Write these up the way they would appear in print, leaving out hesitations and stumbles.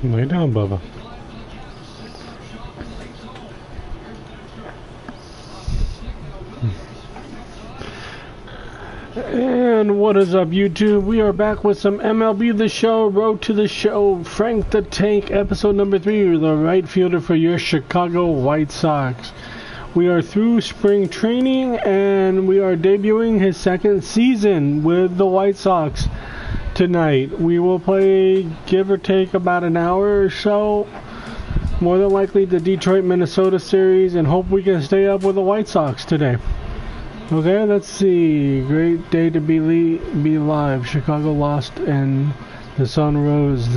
Lay down, Bubba. And what is up, YouTube? We are back with some MLB the Show, Road to the Show, Frank the Tank, episode number 3, the right fielder for your Chicago White Sox. We are through spring training, and we are debuting his second season with the White Sox tonight. We will play, give or take, about an hour or so. More than likely the Detroit-Minnesota series, and hope we can stay up with the White Sox today. Okay, let's see. Great day to be live. Chicago lost and the sun rose.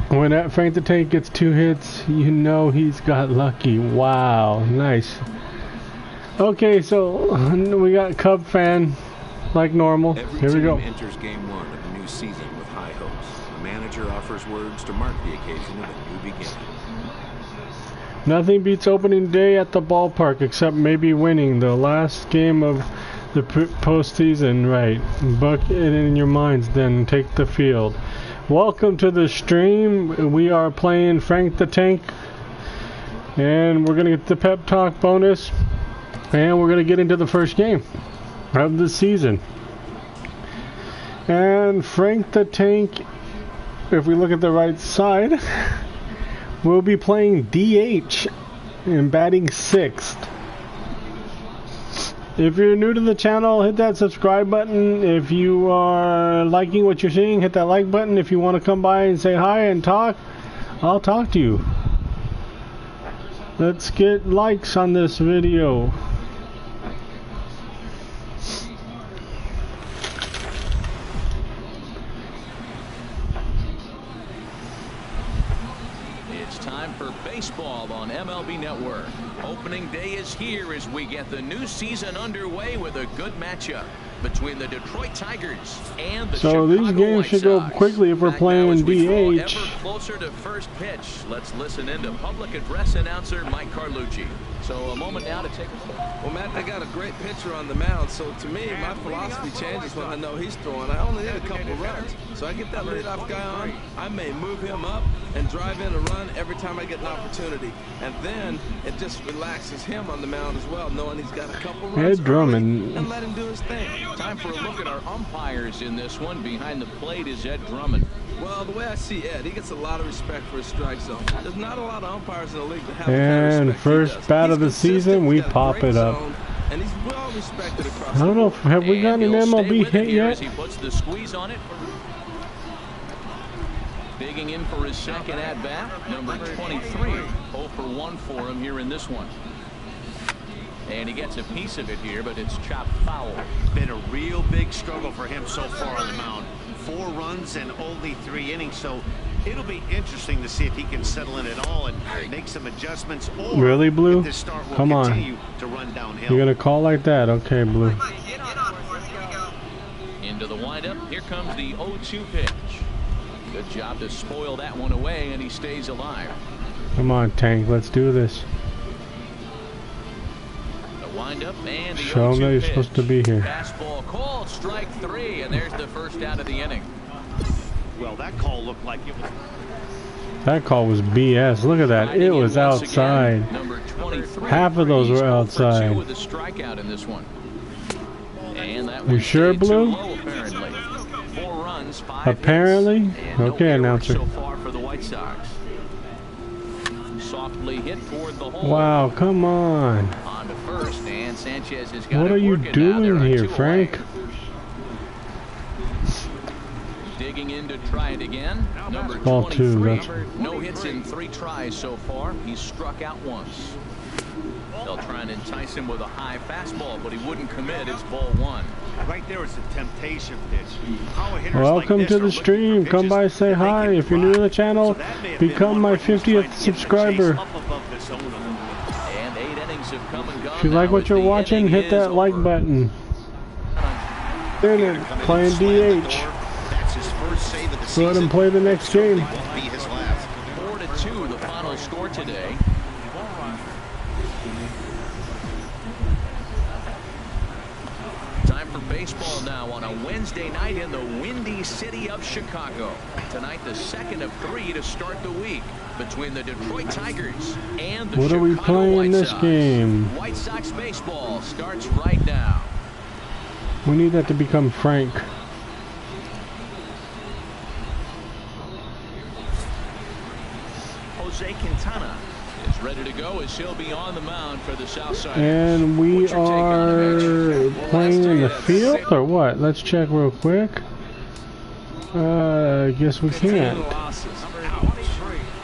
When Frank the Tank gets 2 hits, you know he's got lucky. Wow, nice. Okay, so we got Cub fan like normal. Here we go. Every team enters game 1 of a new season with high hopes. The manager offers words to mark the occasion of a new beginning. Nothing beats opening day at the ballpark except maybe winning the last game of the postseason, right? Book it in your minds, then take the field. Welcome to the stream. We are playing Frank the Tank, and we're going to get the pep talk bonus, and we're going to get into the first game of the season. And Frank the Tank, if we look at the right side, we'll be playing DH and batting 6th. If you're new to the channel, hit that subscribe button. If you are liking what you're seeing, hit that like button. If you want to come by and say hi and talk, I'll talk to you. Let's get likes on this video. Baseball on MLB Network. Opening day is here as we get the new season underway with a good matchup between the Detroit Tigers and the Chicago these games White should Sox. go quickly if we're playing DH. Ever closer to first pitch. Let's listen in to public address announcer Mike Carlucci. So a moment now to take a look. Well, Matt, I got a great pitcher on the mound, so to me, my philosophy changes when I know he's throwing. I only need a couple of runs. So I get that leadoff guy on, I may move him up and drive in a run every time I get an opportunity. And then it just relaxes him on the mound as well, knowing he's got a couple runs Ed Drummond. and let him do his thing. Time for a look at our umpires in this one. Behind the plate is Ed Drummond. Well, the way I see Ed, he gets a lot of respect for his strike zone. There's not a lot of umpires in the league that have the kind of And respect first he does. bat He's of the consistent, season, we he's got a pop great it up. zone, and he's well respected across I don't know, have we And gotten an he'll stay MLB with it hit here yet? as he puts the squeeze on it. Digging in for his second at bat, number 23. 0 for 1 for him here in this one. And he gets a piece of it here, but it's chopped foul. Been a real big struggle for him so far on the mound. 4 runs and only 3 innings, so it'll be interesting to see if he can settle in at all and make some adjustments. Or Really, Blue? if this start will Come on. continue to run downhill. You're going to call like that? Okay, Blue. Into the windup. Here comes the 0-2 pitch. Good job to spoil that one away, and he stays alive. Come on, Tank. Let's do this. The windup and the Show 'em that you're pitch. supposed to be here. Fastball called, strike 3, and there's the first out of the inning. Well, that call looked like it was. That call was BS. Look at that. It was outside. Again, number 23. Half of those were 0 for 2 outside. with a strikeout in this one. And that You one sure, stayed too Blue? low, apparently. 4 runs, 5 Apparently? hits, and no Okay, errors announcer. so far for the White Sox. Softly hit toward the hole. Wow, come on. On to first, and Sanchez has got What it are you working now. They're doing on here, 2 Frank? away. Digging in to try it again. Number Ball 2, 23. that's- No hits in 3 tries so far. He's struck out once. They'll try and entice him with a high fastball, but he wouldn't commit. It's ball 1. Right there is a temptation pitch. How a hitters Welcome like to this are the looking stream. for Come by, pitches say that they hi. can If you're new to the drive. channel, So that may have been become one my where he was trying 50th to get the chase subscriber. up above the zone a little bit. And 8 innings have come and gone. If you like now what as you're the watching, inning hit is that like over. button. Then it, playing DH. That's his first save of the Let him play the next game. Won't be his last. 4-2, the final score today. Time for baseball now on a Wednesday night in the windy city of Chicago. Tonight, the second of 3 to start the week between the Detroit Tigers and the What are we Chicago playing White this Sox. game? White Sox baseball starts right now. We need that to become Frank. Jose Quintana is ready to go as he'll be on the mound for the Southsiders. And we What's your take on the are matchup? playing in the field or what? Let's check real quick. I guess we can't. Losses. Ouch.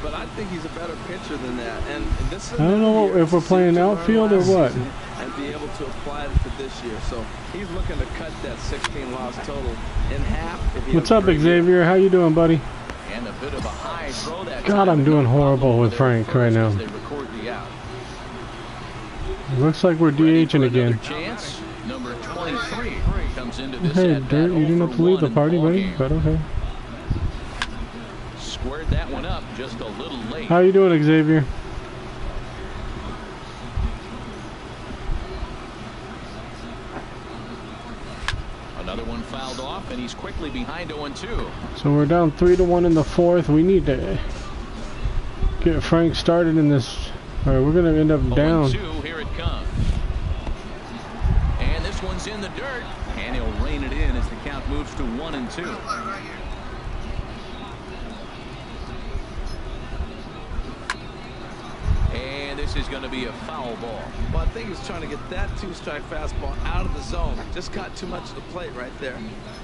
But I think he's a better pitcher than that. And this is I don't know if we're playing outfield or what. And be able to apply it to this year. So he's looking to cut that 16 loss total in half. If he What's up, Xavier? How you doing, buddy? And a bit of a high throw that God, I'm doing horrible with Frank right now. They record the out. Looks like we're DHing again. Chance. Number 23 comes into this Hey, at Dirt, you didn't have to leave the party, buddy, but okay. Squared that one up just a little late. How you doing, Xavier? Another one fouled off, and he's quickly behind 0-2. So we're down 3-1 in the fourth. We need to get Frank started in this, or we're gonna end up down. 0-2, here it comes. And this one's in the dirt, and he'll rein it in as the count moves to 1-2. And this is going to be a foul ball. Well, I think he's trying to get that 2-strike fastball out of the zone. Just got too much of the plate right there.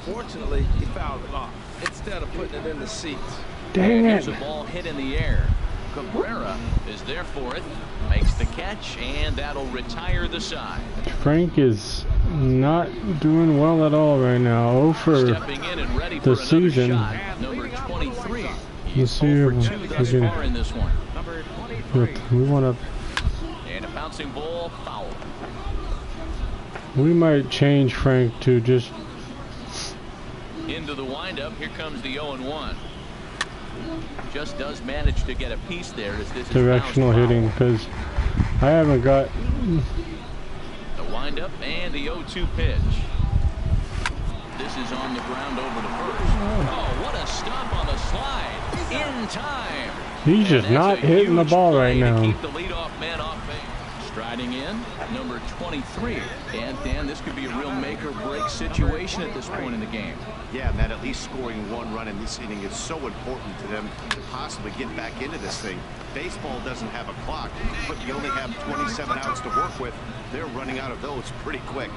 Fortunately, he fouled it off instead of putting it in the seats. Dang it. Here's a ball hit in the air. Cabrera is there for it. Makes the catch, and that'll retire the side. Frank is not doing well at all right now. 0 for Stepping in and ready the for season. shot. Number 23. Let's He's see 0 if for 2 we thus can- far in this one. We want And a bouncing ball foul. to. We might change Frank to just. Into the windup. Here comes the 0-1. Just does manage to get a piece there as this is Directional bounced hitting, because I haven't got. The windup and the 0-2 pitch. This is on the ground over to first. Oh, what a stop on the slide. In time. He's just And not that's a hitting the huge ball play right to now. keep the leadoff man off base. Striding in, number 23. And Dan, this could be a real make or break situation at this point in the game. Yeah, Matt, at least scoring 1 run in this inning is so important to them to possibly get back into this thing. Baseball doesn't have a clock, but you only have 27 outs to work with. They're running out of those pretty quick.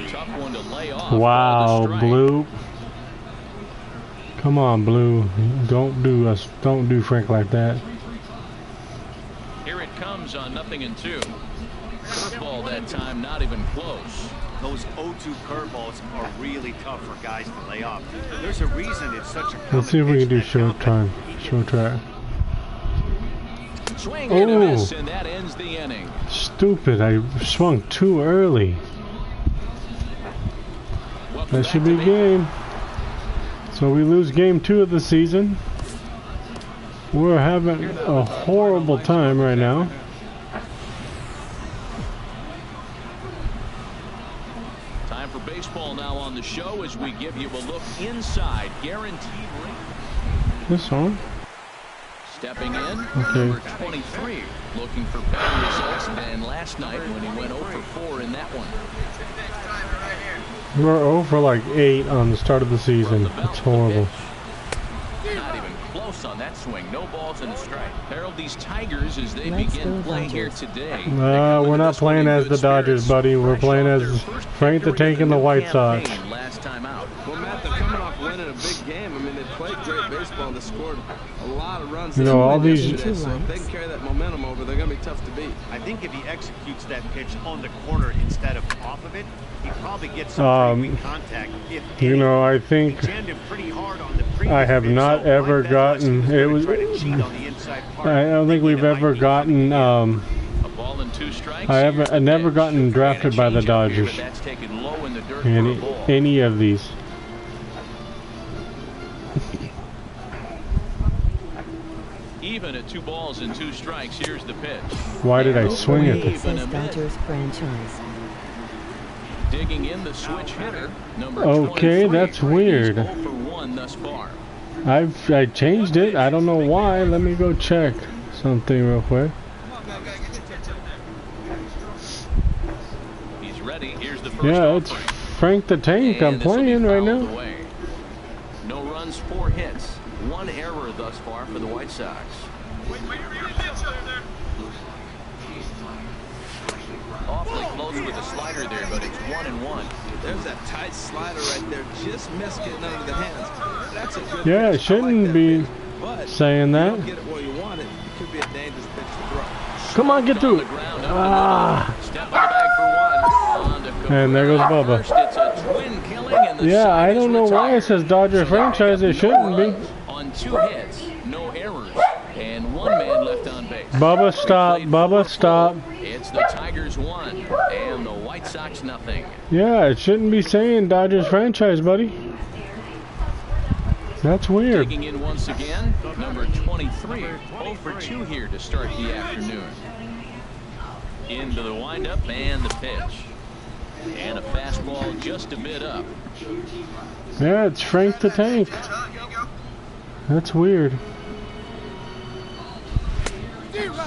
Tough one to lay off. Wow, Strike. Blue. Come on, Blue. Don't do Frank like that. Here it comes on 0-2. Curveball that time, not even close. Those 0-2 curveballs are really tough for guys to lay off. There's a reason it's such a common Let's see if we can do pitch that short time, short track. Swing and a miss, Oh. and that ends the inning. Stupid, I swung too early. Welcome That back should to be the game. So we lose game 2 of the season. We're having a horrible time right now. Time for baseball now on the show as we give you a look inside. Guaranteed rate. This one. Stepping in, Okay. number 23, looking for better results than last night when he went 0 for 4 in that one. We're 0 for like 8 on the start of the season. It's horrible. Not even close on that swing. No balls and a strike. Harold, these Tigers, as they begin play here today. We're not playing as the Dodgers, buddy. We're playing as Frank the Tank and the White Sox. Last time out. Well, Matt, they're coming off winning a big game. I mean, they played great baseball and they scored a lot of runs. You know, all these- yesterday, so if they can carry that momentum over, they're going to be tough to beat. I think if he executes that pitch on the corner instead of off of it, he probably gets some pretty weak contact. You know, I think he jammed him pretty hard on the previous I have pitch, not so ever my bet was he gotten. was It gonna was. try to cheat on the inside part, I don't think thinking we've it might ever be gotten. A ball and 2 strikes. I've never gotten drafted by the Dodgers. That's taken low in the dirt for a ball. Any of these. Even at 2 balls and 2 strikes, here's the pitch. Why did I swing at Even this? a Says minute. Dodgers franchise. Digging in the switch hitter, number Okay, 23. that's weird. He's 0 for 1 thus far. I changed it. I don't know why. Let me go check something real quick. He's ready. Here's the first Yeah, it's offering. Frank the Tank. I'm And this will be playing right fouled now. away. No runs, 4 hits. 1 error thus far for the White Sox. Awfully close with the slider there, but it's 1-1. There's that tight slider right there. Just missed getting under the hands. That's a good Yeah, pitch. it shouldn't I like be pitch. But saying if you that. don't get it where you want it, it could be a dangerous pitch to throw. Come on, get through it. Ah. Step on the bag for 1. On to And there goes Cabrera Bubba. first. It's a twin killing, and the Yeah, side I is don't know why it retired. says Dodger So franchise. It shouldn't be. on 2 hits, no errors, and 1 man left on base. Bubba, stop. Played Bubba, 4-4. stop. It's the Tigers 1 and the White Sox nothing. Yeah, it shouldn't be saying Dodgers franchise, buddy. That's weird. Digging in once again, number 23, 0 for 2 here to start the afternoon. Into the windup and the pitch. And a fastball just a bit up. Yeah, it's Frank the Tank. That's weird.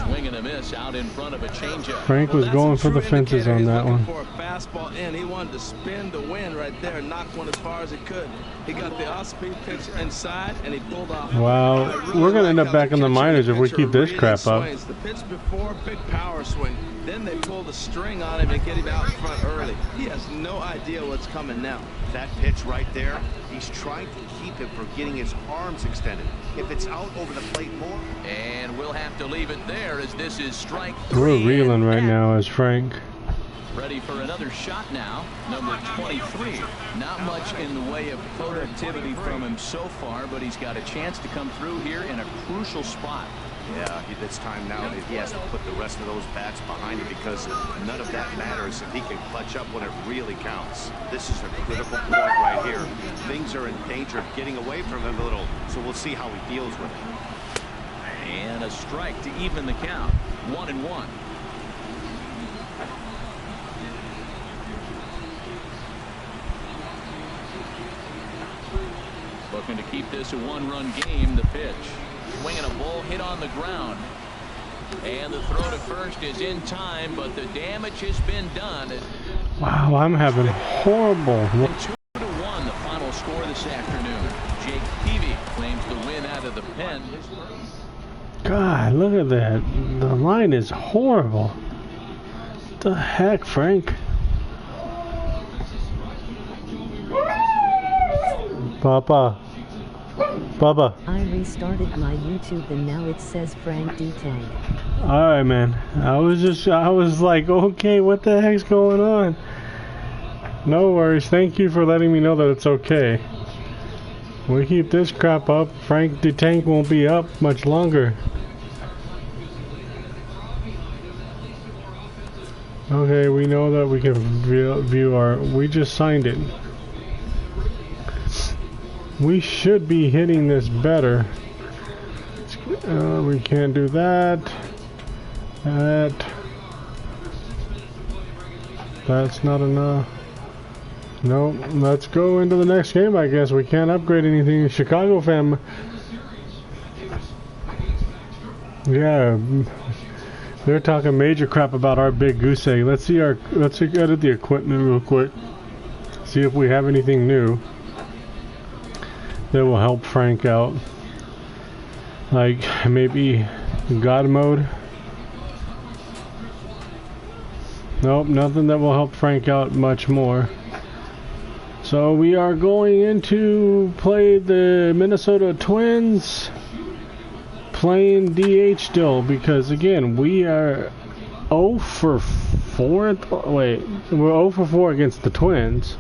Swing and a miss out in front of a changeup. Frank was That's going a for the true fences on indicator. that He's one. looking for a fastball in. He wanted to spin the wind right there and knock one as far as he could. He got the off-speed pitch inside, and he pulled off. Wow, I really we're gonna like end up how back in the catcher minors if we pitcher keep this really crap up. swings. The pitch before, big power swing. Then they pull the string on him and get him out in front early. He has no idea what's coming now. That pitch right there, he's trying to keep him from getting his arms extended. If it's out over the plate more. And we'll have to leave it there as this is strike 3. We're reeling right now as Frank. Ready for another shot now, number 23. Not much in the way of productivity from him so far, but he's got a chance to come through here in a crucial spot. Yeah, it's time now that he has to put the rest of those bats behind him because none of that matters if he can clutch up when it really counts. This is a critical point right here. Things are in danger of getting away from him a little, so we'll see how he deals with it. And a strike to even the count. 1-1. Looking to keep this a 1-run game. The pitch. Swinging a ball hit on the ground. And the throw to first is in time, but the damage has been done. Wow, I'm having horrible. 2-1, the final score this afternoon. Jake Peavy claims the win out of the pen. God, look at that. The line is horrible. What the heck, Frank? Papa. Bubba. I restarted my YouTube and now it says Frank D. Tank. Alright, man. I was like, okay, what the heck's going on? No worries. Thank you for letting me know that it's okay. We keep this crap up, Frank the Tank won't be up much longer. Okay, we know that we can view our... We just signed it. We should be hitting this better. We can't do that. That's not enough. Nope. Let's go into the next game, I guess. We can't upgrade anything. Chicago fam. Yeah. They're talking major crap about our big goose egg. Let's edit the equipment real quick. See if we have anything new that will help Frank out. Like maybe God mode. Nope, nothing that will help Frank out much more. So we are going into play the Minnesota Twins, playing DH still, because again we are 0 for 4. Wait, we're 0 for 4 against the Twins.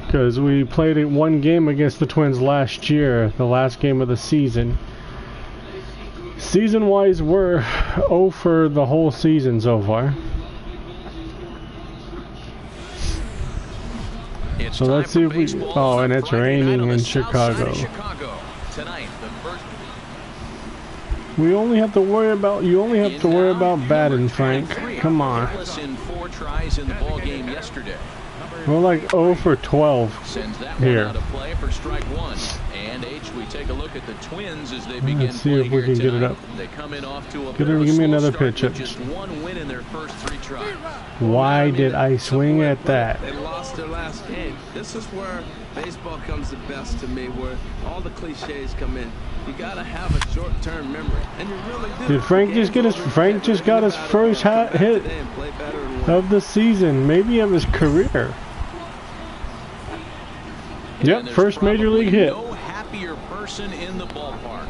Because we played it one game against the Twins last year, the last game of the season. Season-wise, we're 0 for the whole season so far. It's So let's see if we... Oh, and it's raining in Chicago. Tonight, the first... We only have to worry about... You only have to worry about batting, Frank. Come on. In 4 tries in the ball game yesterday. We're like 0 for 12 Sends that here. one out of play for strike one. And H, we take a look at the Twins as they begin Let's see play if we here can get it tonight. up. They come in off to a Give bit of a me slow another start pitch. with just one win in their first 3 tries. Why did I swing at that? They lost their last game. This is where baseball comes the best to me, where all the cliches come in. You gotta have a short-term memory, and you really do. Did Frank just get his? Frank just got his first hit of the season, maybe of his career. Yep, first major league hit. No happier person in the ballpark.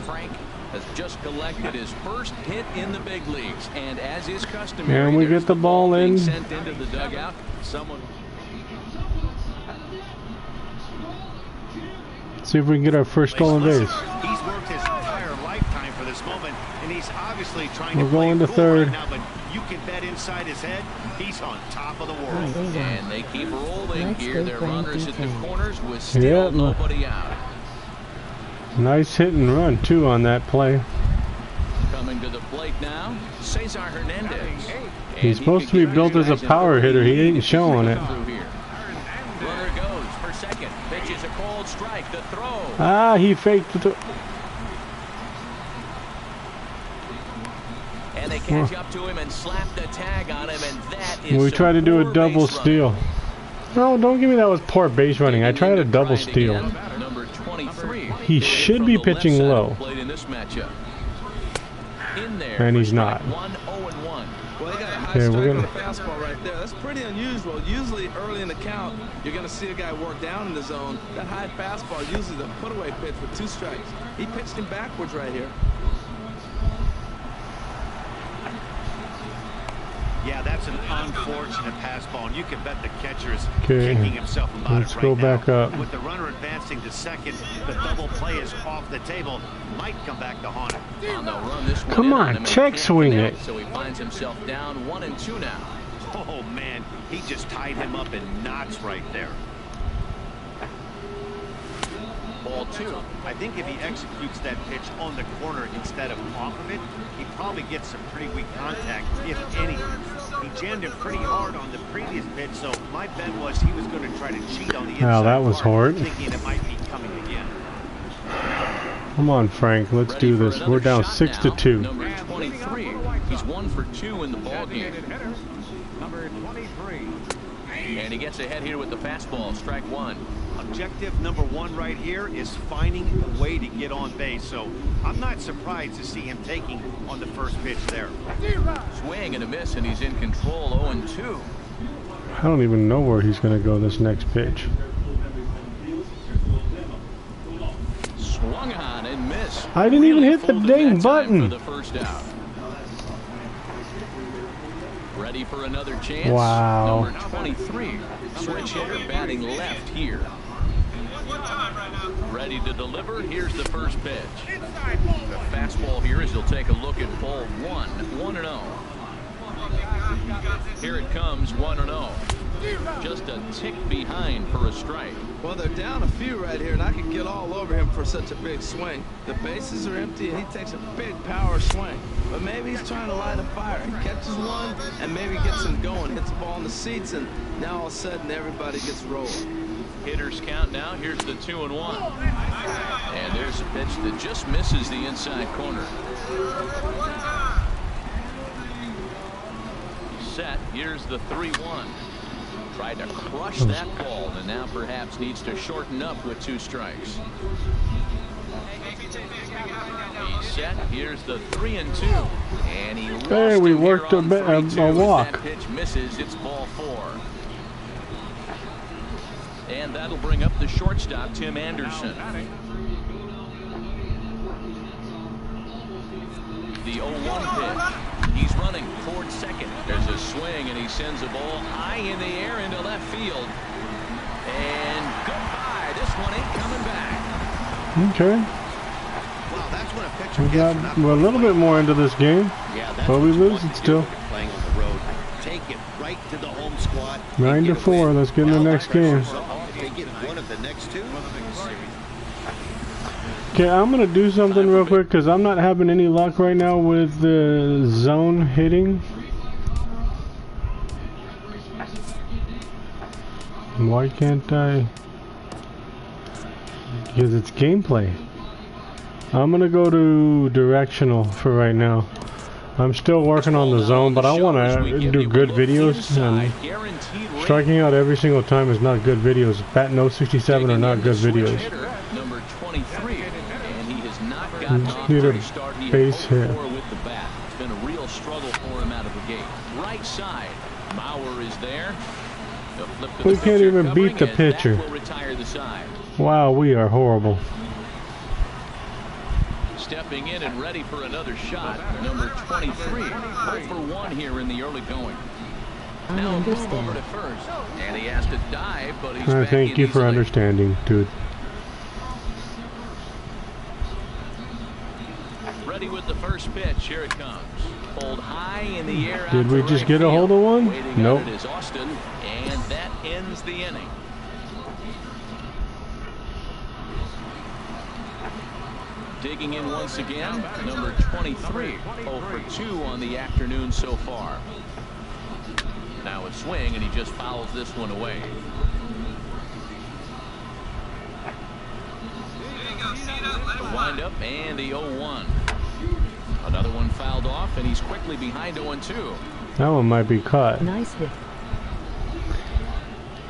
Frank has just collected his first hit in the big leagues, and as is customary, And we there's get the ball being in. sent into the dugout. Someone. See if we can get our first stolen base. He's worked his entire lifetime for this moment, and he's obviously trying We're to play going to cool third. right now, but you can bet inside his head, he's on top of the world. And they keep rolling Let's here. go Their Frank runners at the DK. corners with still Yeah. nobody out. Nice hit and run too on that play. Coming to the plate now, Cesar Hernandez. He's supposed to be built as a power hitter. He ain't showing it. Runner goes for second. Pitch is a cold strike. The throw. Ah, he faked it. And they catch up to him and slap the tag on him, and that is We tried to do a poor double base steal. No, don't give me that was poor base running. I tried a double steal. again. Number 23. He should be From the left pitching side of the low. plate in this matchup. In there And for he's strike not. 1, 0-1. Well, they got a high Okay, we're strike on gonna- the fastball right there. That's pretty unusual. Usually early in the count, you're going to see a guy work down in the zone. That high fastball, usually the put-away pitch with 2 strikes. He pitched him backwards right here. Yeah, that's an unfortunate pass ball, and you can bet the catcher's Okay, kicking himself about let's it right go now. back up. With the runner advancing to second, the double play is off the table. Might come back to haunt him. On the run, this one Come in on, him, and he check can't swing connect, it. So he finds himself down 1-2 now. Oh, man, he just tied him up in knots right there. Ball 2. I think if he executes that pitch on the corner instead of off of it, he probably gets some pretty weak contact, if anything. He jammed him pretty hard on the previous pitch, so my bet was he was going to try to cheat on the inside. Wow, that was part, hard. Thinking it might be coming again. Come on, Frank. Let's Ready do for this. another We're down shot 6-2. now. Number 23. He's 1 for 2 in the ballgame. Number 23. And he gets ahead here with the fastball. Strike 1. Objective number 1 right here is finding a way to get on base, so I'm not surprised to see him taking on the first pitch there. Swing and a miss, and he's in control. 0-2. I don't even know where he's going to go this next pitch. Swung on and missed. I didn't even hit the fooled him dang that time button. For the first out. Ready for another chance. Wow. Number 23. Switch hitter batting left here. Ready to deliver. Here's the first pitch. The fastball here as he'll take a look at ball 1. 1-0. Here it comes. 1-0. Just a tick behind for a strike. Well, they're down a few right here, and I could get all over him for such a big swing. The bases are empty, and he takes a big power swing. But maybe he's trying to light a fire. He catches one, and maybe gets him going, hits the ball in the seats, and now all of a sudden everybody gets rolling. Hitters count now. Here's the 2-1. And there's a pitch that just misses the inside corner. Set. Here's the 3-1. Tried to crush that ball, and now perhaps needs to shorten up with 2 strikes. He's set. Here's the 3-2, and he lost Hey, we him here worked a on bit- a 3-2 as walk. That pitch misses. It's ball 4. And that'll bring up the shortstop, Tim Anderson. The 0-1 pitch. He's running towards second. There's a swing, and he sends the ball high in the air into left field. And goodbye. This one ain't coming back. Okay. Wow, that's when a pitcher We gets got a little bit more into this game. Yeah, that's But we what you lose want it to do still. when you're playing on the road. Take it right to the home squad. 9-4. Let's get in the next game. If they get one of the next 2. Okay, I'm going to do something real quick because I'm not having any luck right now with the zone hitting. Why can't I? Because it's gameplay. I'm gonna go to directional for right now. I'm still working on the zone, but I want to do good videos, and striking out every single time is not good videos. Bat no 67 are not good videos. Number 23, and he has not gotten off Need to a the start. He base hit. with the bat. It's been a real struggle for him out of the gate. Right side, Mauer is there. We can't even beat the pitcher. Wow, we are horrible. Stepping in and ready for another shot, number 23, 0 for 1 here in the early going. Now move over to first, and he has to dive, but he's back thank you for understanding, dude. Ready with the first pitch. Here it comes. Pulled high in the air. Did we just get a hold of one? Nope. It is Austin, and that ends the inning. Digging in once again, number 23, 0 for 2 on the afternoon so far. Now a swing, and he just fouls this one away. The windup and the 0-1. Another one fouled off, and he's quickly behind 0-2. That one might be caught. Nice hit.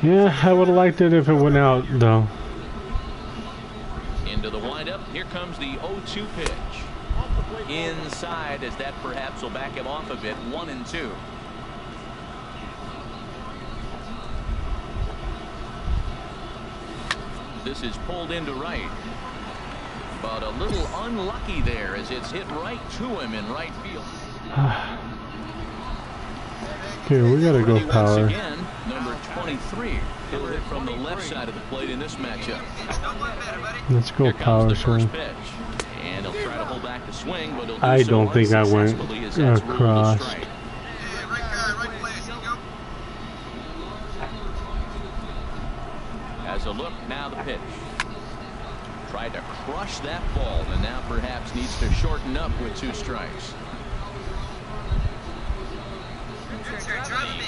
Yeah, I would have liked it if it went out, though. Into the windup. Here comes the 0-2 pitch. Inside, as that perhaps will back him off a bit. 1-2. This is pulled into right. But a little unlucky there as it's hit right to him in right field. Okay, we gotta go power. Again, number 23. He'll hit from the left side of the plate in this matchup. Let's go power swing. And he'll try to hold back the swing, but he'll do I don't think I went across. As a look, now the pitch. Tried to crush that ball, and now perhaps needs to shorten up with 2 strikes. The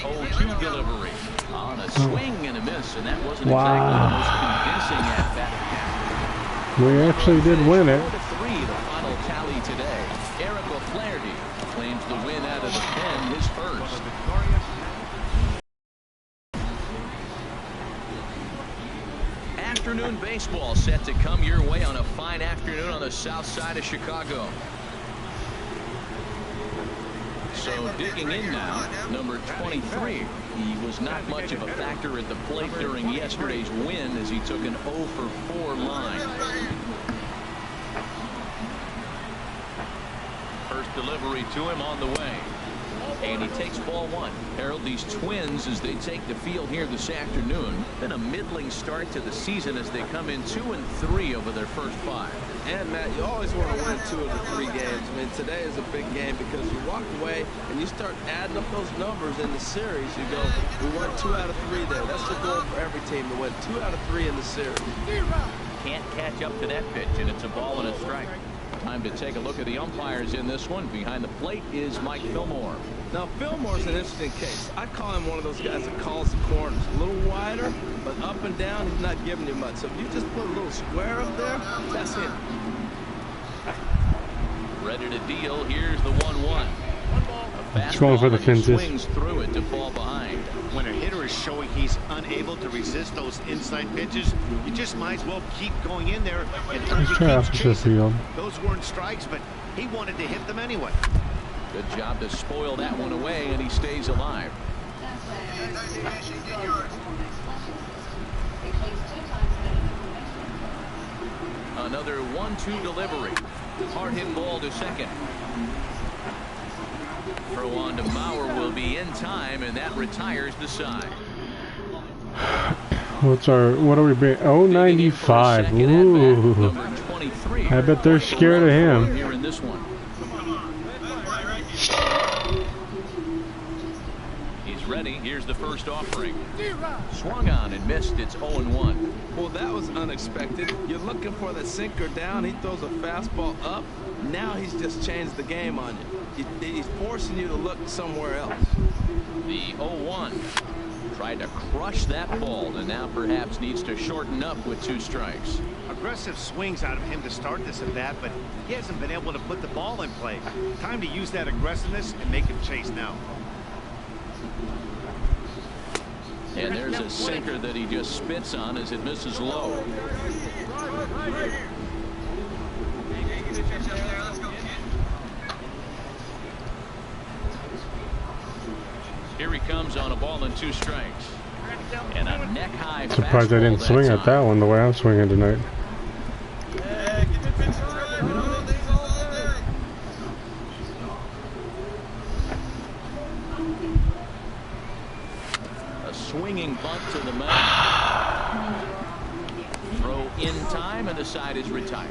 0-2 delivery on a swing and a miss, and that wasn't exactly the most convincing at bat. We actually did win it. 4-3, the final tally today. Eric O'Flaherty claims the win out of the pen, his first. Afternoon baseball set to come your way on a fine afternoon on the south side of Chicago. So digging in now, number 23. He was not much of a factor at the plate during yesterday's win as he took an 0 for 4 line. First delivery to him on the way. And he takes ball 1. Harold, these Twins, as they take the field here this afternoon, been a middling start to the season as they come in 2-3 over their first 5. And Matt, you always want to win 2 of the 3 games. I mean, today is a big game because you walk away and you start adding up those numbers in the series. You go, we won 2 out of 3 there. That's the goal for every team, to win 2 out of 3 in the series. Can't catch up to that pitch, and it's a ball and a strike. Time to take a look at the umpires in this one. Behind the plate is Mike Fillmore. Now, Fillmore's an interesting case. I call him one of those guys that calls the corners. A little wider, but up and down, he's not giving you much. So if you just put a little square up there, that's him. Ready to deal. Here's the 1-1. It's going for the fences. Swings through it to fall behind. When a hitter is showing he's unable to resist those inside pitches, you just might as well keep going in there and Let's try opposite field. Those weren't strikes, but he wanted to hit them anyway. Good job to spoil that one away, and he stays alive. Another 1-2 delivery. Hard hit ball to second. Throw on to Mauer will be in time, and that retires the side. What are we being? Oh, 95. Ooh. I bet they're scared of him. Here in this one. He's ready. Here's the first offering. Swung on and missed. It's 0-1. Well, that was unexpected. You're looking for the sinker down. He throws a fastball up. Now he's just changed the game on you. He's forcing you to look somewhere else. The 0-1. Tried to crush that ball, and now perhaps needs to shorten up with 2 strikes. Aggressive swings out of him to start this at bat, but he hasn't been able to put the ball in play. Time to use that aggressiveness and make him chase now. And there's a sinker that he just spits on as it misses low. Here he comes on a ball and 2 strikes. And a neck-high fastball. Surprised I didn't swing at that one the way I'm swinging tonight. A swinging bunt to the mound. Throw in time, and the side is retired.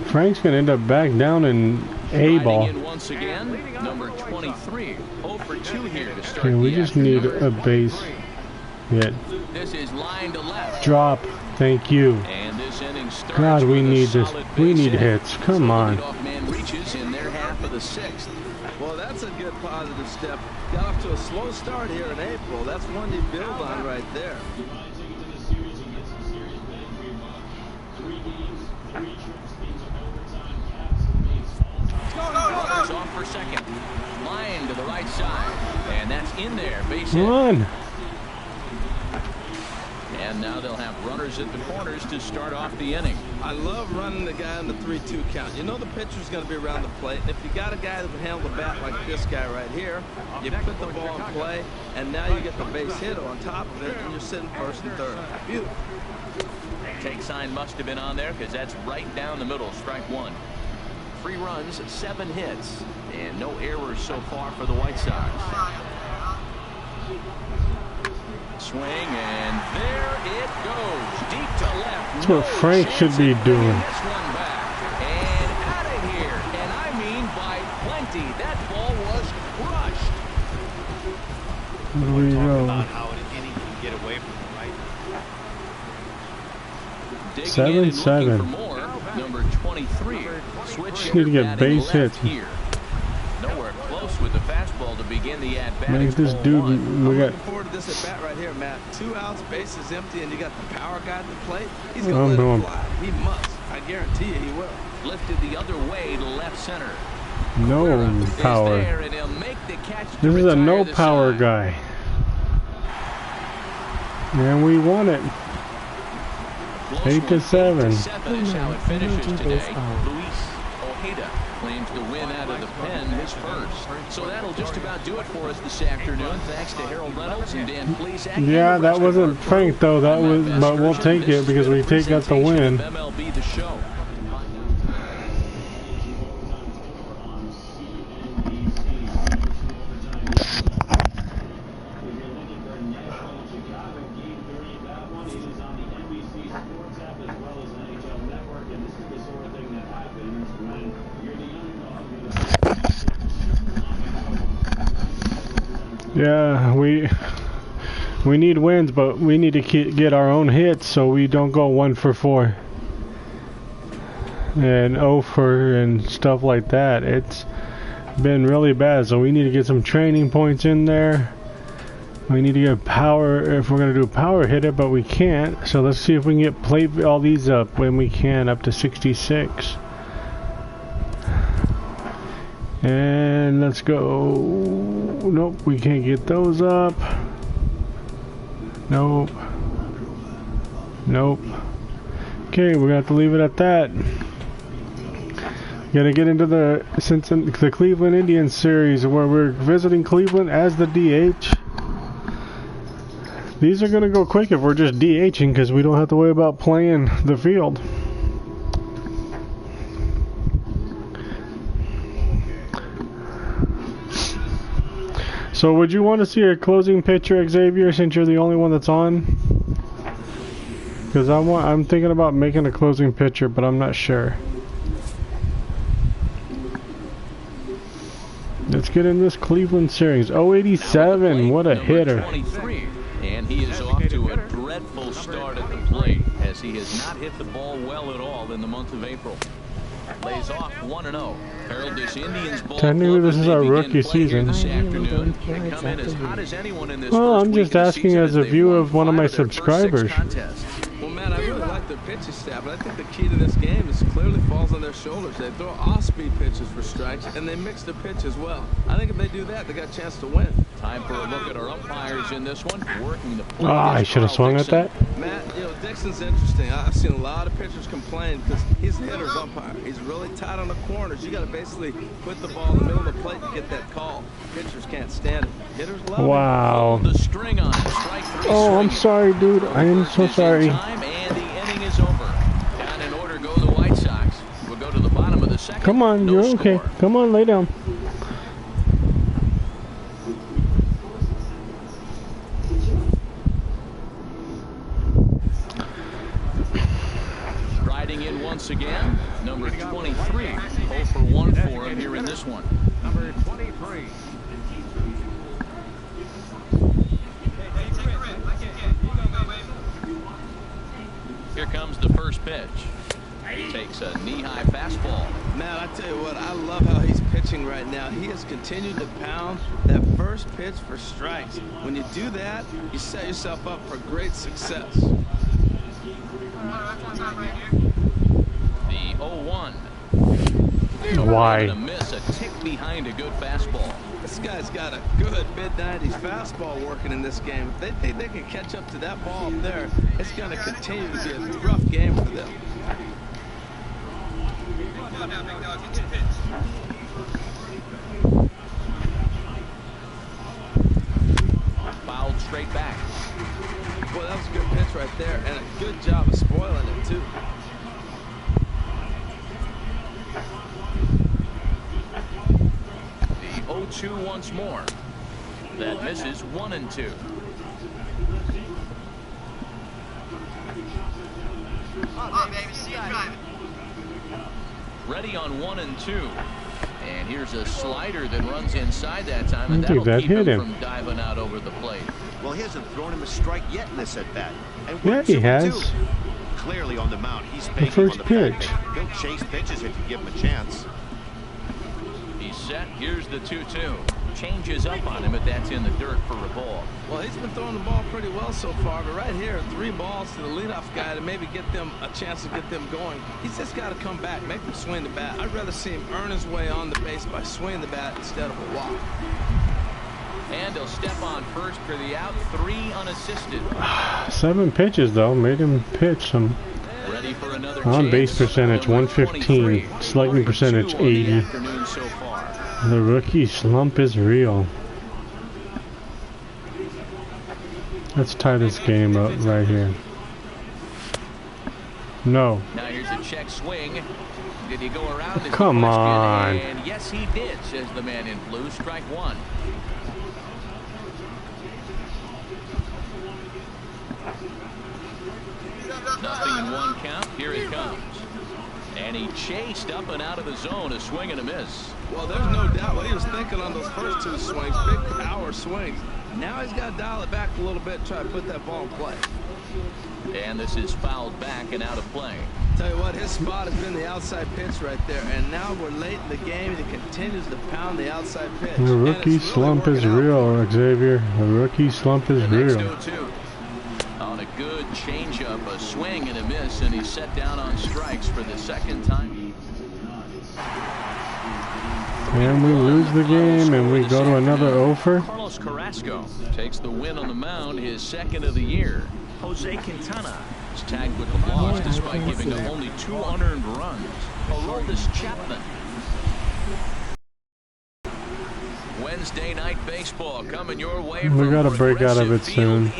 Frank's gonna end up back down in A ball. In once again, number 23, 0 for 2 here to start. Okay, we just need a base hit. This is line to left. Drop. Thank you. And this inning starts. God, we with a need this. solid We base need hit. hits. Come So on. the leadoff man reaches in their half of the 6th. Well, that's a good positive step. Got off to a slow start here in April. That's one to build on right there. Runners off for second. Line to the right side. And that's in there. Base hit. Run. And now they'll have runners at the corners to start off the inning. I love running the guy on the 3-2 count. You know the pitcher's going to be around the plate. And if you got a guy that can handle the bat like this guy right here, you put the ball in play, and now you get the base hit on top of it, and you're sitting first and third. Beautiful. Take sign must have been on there because that's right down the middle. Strike 1. 3 runs, 7 hits, and no errors so far for the White Sox. Swing, and there it goes. Deep to left. That's what Frank should be doing. This one back. And out of here. And I mean by plenty. That ball was crushed. Here we Talk go. about how an inning can get away from him, right? Digging in and 7-7. looking for more. Number 23. Switch Just need to get batting base left hits. here. Nowhere close with the fastball to begin the at-bat. Make It's this ball dude. 1. We I'm got. looking forward to this at bat right here, Matt. 2 outs, base is empty, and you got the power guy at the plate. He's going to let it fly. He must. I guarantee you he will. Lifted the other way to left center. No Is power. there, and he'll make the catch to This is a retire no the power side. guy. And we won it. Close 8-7. one. 8-7 is how it finishes today. Luis Ojeda claims the win out of the pen, his first. So that'll just about do it for us this afternoon. Thanks to Harold Reynolds and Dan Plesac. Yeah, that wasn't Frank though. That was, but we'll take it because we got the win. MLB the Show. Yeah, we need wins, but we need to get our own hits so we don't go 1 for 4 and 0 for and stuff like that. It's been really bad, so we need to get some training points in there. We need to get power if we're gonna do a power hitter, but we can't. So let's see if we can get plate all these up when we can, up to 66. And let's go. Nope, we can't get those up. Nope. Nope. Okay, we're gonna have to leave it at that. Gotta get into the Cleveland Indians series where we're visiting Cleveland as the DH. These are gonna go quick if we're just DHing because we don't have to worry about playing the field. So would you want to see a closing pitcher, Xavier, since you're the only one that's on? Because I'm thinking about making a closing pitcher, but I'm not sure. Let's get in this Cleveland series. 087, what a hitter. 23, and he is off to a dreadful start at the plate as he has not hit the ball well at all in the month of April. Lays off 1-0. Harold, this Indians ball Technically, this is our rookie season. This afternoon. They come in as hot as anyone in this Well, first I'm week just of the asking season as a they've viewer won of one of my 5 of their first 6 subscribers. contests. Well, man, I really like their pitching staff, but I think the key to this game is clearly falls on their shoulders. They throw off-speed pitches for strikes, and they mix the pitch as well. I think if they do that, they got a chance to win. Time for a look at our umpires in this one. Working the plate. I should have swung at that. Matt, you know, Dixon's interesting. I've seen a lot of pitchers complain because he's a hitter's umpire. He's really tight on the corners. You got to basically put the ball in the middle of the plate to get that call. Pitchers can't stand it. Hitters love it. Wow. The string on strike 3. Oh, I'm sorry, dude. I am so sorry. Time and the inning is over. Down in order go the White Sox. We'll go to the bottom of the second. Come on, No you're score. okay. Come on, lay down. Riding in once again, number 23. 0 for 1 for him here in this one. Number 23. Here comes the first pitch. He takes a knee-high fastball. Man, I tell you what, I love how he's pitching right now. He has continued to pound that first pitch for strikes. When you do that, you set yourself up for great success. The 0-1. Why? A miss, a tick behind a good fastball. This guy's got a good mid-90s fastball working in this game. If they think they can catch up to that ball up there, it's going to continue to be a rough game for them. Fouled straight back. Boy, that was a good pitch right there, and a good job of spoiling it, too. The 0-2 once more. That misses 1-2. Ready on 1-2. And here's a slider that runs inside that time, and I think that'll that keep hit him from diving out over the plate. Well, he hasn't thrown him a strike yet in this at-bat. And Yeah, he has. Too. Clearly on the mound, he's banking first on the pitch. fact that he'll chase pitches if you give him a chance. He's set. Here's the 2-2. Changes up on him, but that's in the dirt for a ball. Well, he's been throwing the ball pretty well so far, but right here, 3 balls to the leadoff guy to maybe get them a chance to get them going. He's just got to come back, make them swing the bat. I'd rather see him earn his way on the base by swinging the bat instead of a walk. And he'll step on first for the out, 3 unassisted. 7 pitches, though. Made him pitch some. Ready for another On base chance. percentage, Number 115. 23. Slugging percentage, 80. Afternoon so far. The rookie slump is real. Let's tie this game up right here. No. Now here's a check swing. Did he go around? Is the Come question. on. And yes, he did, says the man in blue. Strike 1. Nothing in 1 count. Here it comes. And he chased up and out of the zone, a swing and a miss. Well, there's no doubt what he was thinking on those first 2 swings, big power swings. Now he's got to dial it back a little bit and try to put that ball in play. And this is fouled back and out of play. Tell you what, his spot has been the outside pitch right there, and now we're late in the game, and he continues to pound the outside pitch. The rookie slump is real, Xavier. The rookie slump is The next real. 0-2. On a good changeup, a swing and a miss, and he's set down on strikes for the 2nd time. And we lose the game, and we go to another offer. Carlos Carrasco takes the win on the mound, his 2nd of the year. Jose Quintana is tagged with the loss despite giving up only 2 unearned runs. Aroldis Chapman. Wednesday night baseball coming your way. We got to break out of it soon.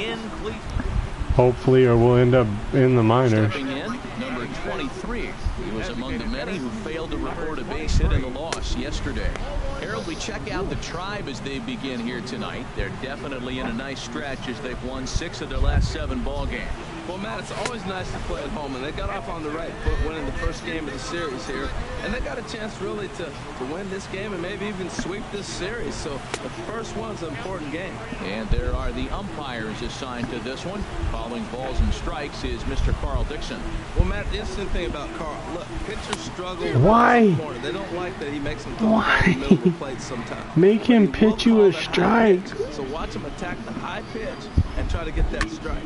Hopefully, or we'll end up in the minors. Stepping in, number 23. He was among the many who failed to report a base hit in the loss yesterday. Harold, we check out the Tribe as they begin here tonight. They're definitely in a nice stretch as they've won 6 of their last 7 ball games. Well, Matt, it's always nice to play at home, and they got off on the right foot winning the first game of the series here, and they got a chance really to win this game and maybe even sweep this series. So the first one's an important game. And there are the umpires assigned to this one. Calling balls and strikes is Mr. Carl Dixon. Well, Matt, the interesting thing about Carl, look, pitchers struggle. Why? They don't like that he makes them throw the middle of the plate sometimes. Make him pitch you a strike. So watch him attack the high pitch and try to get that strike.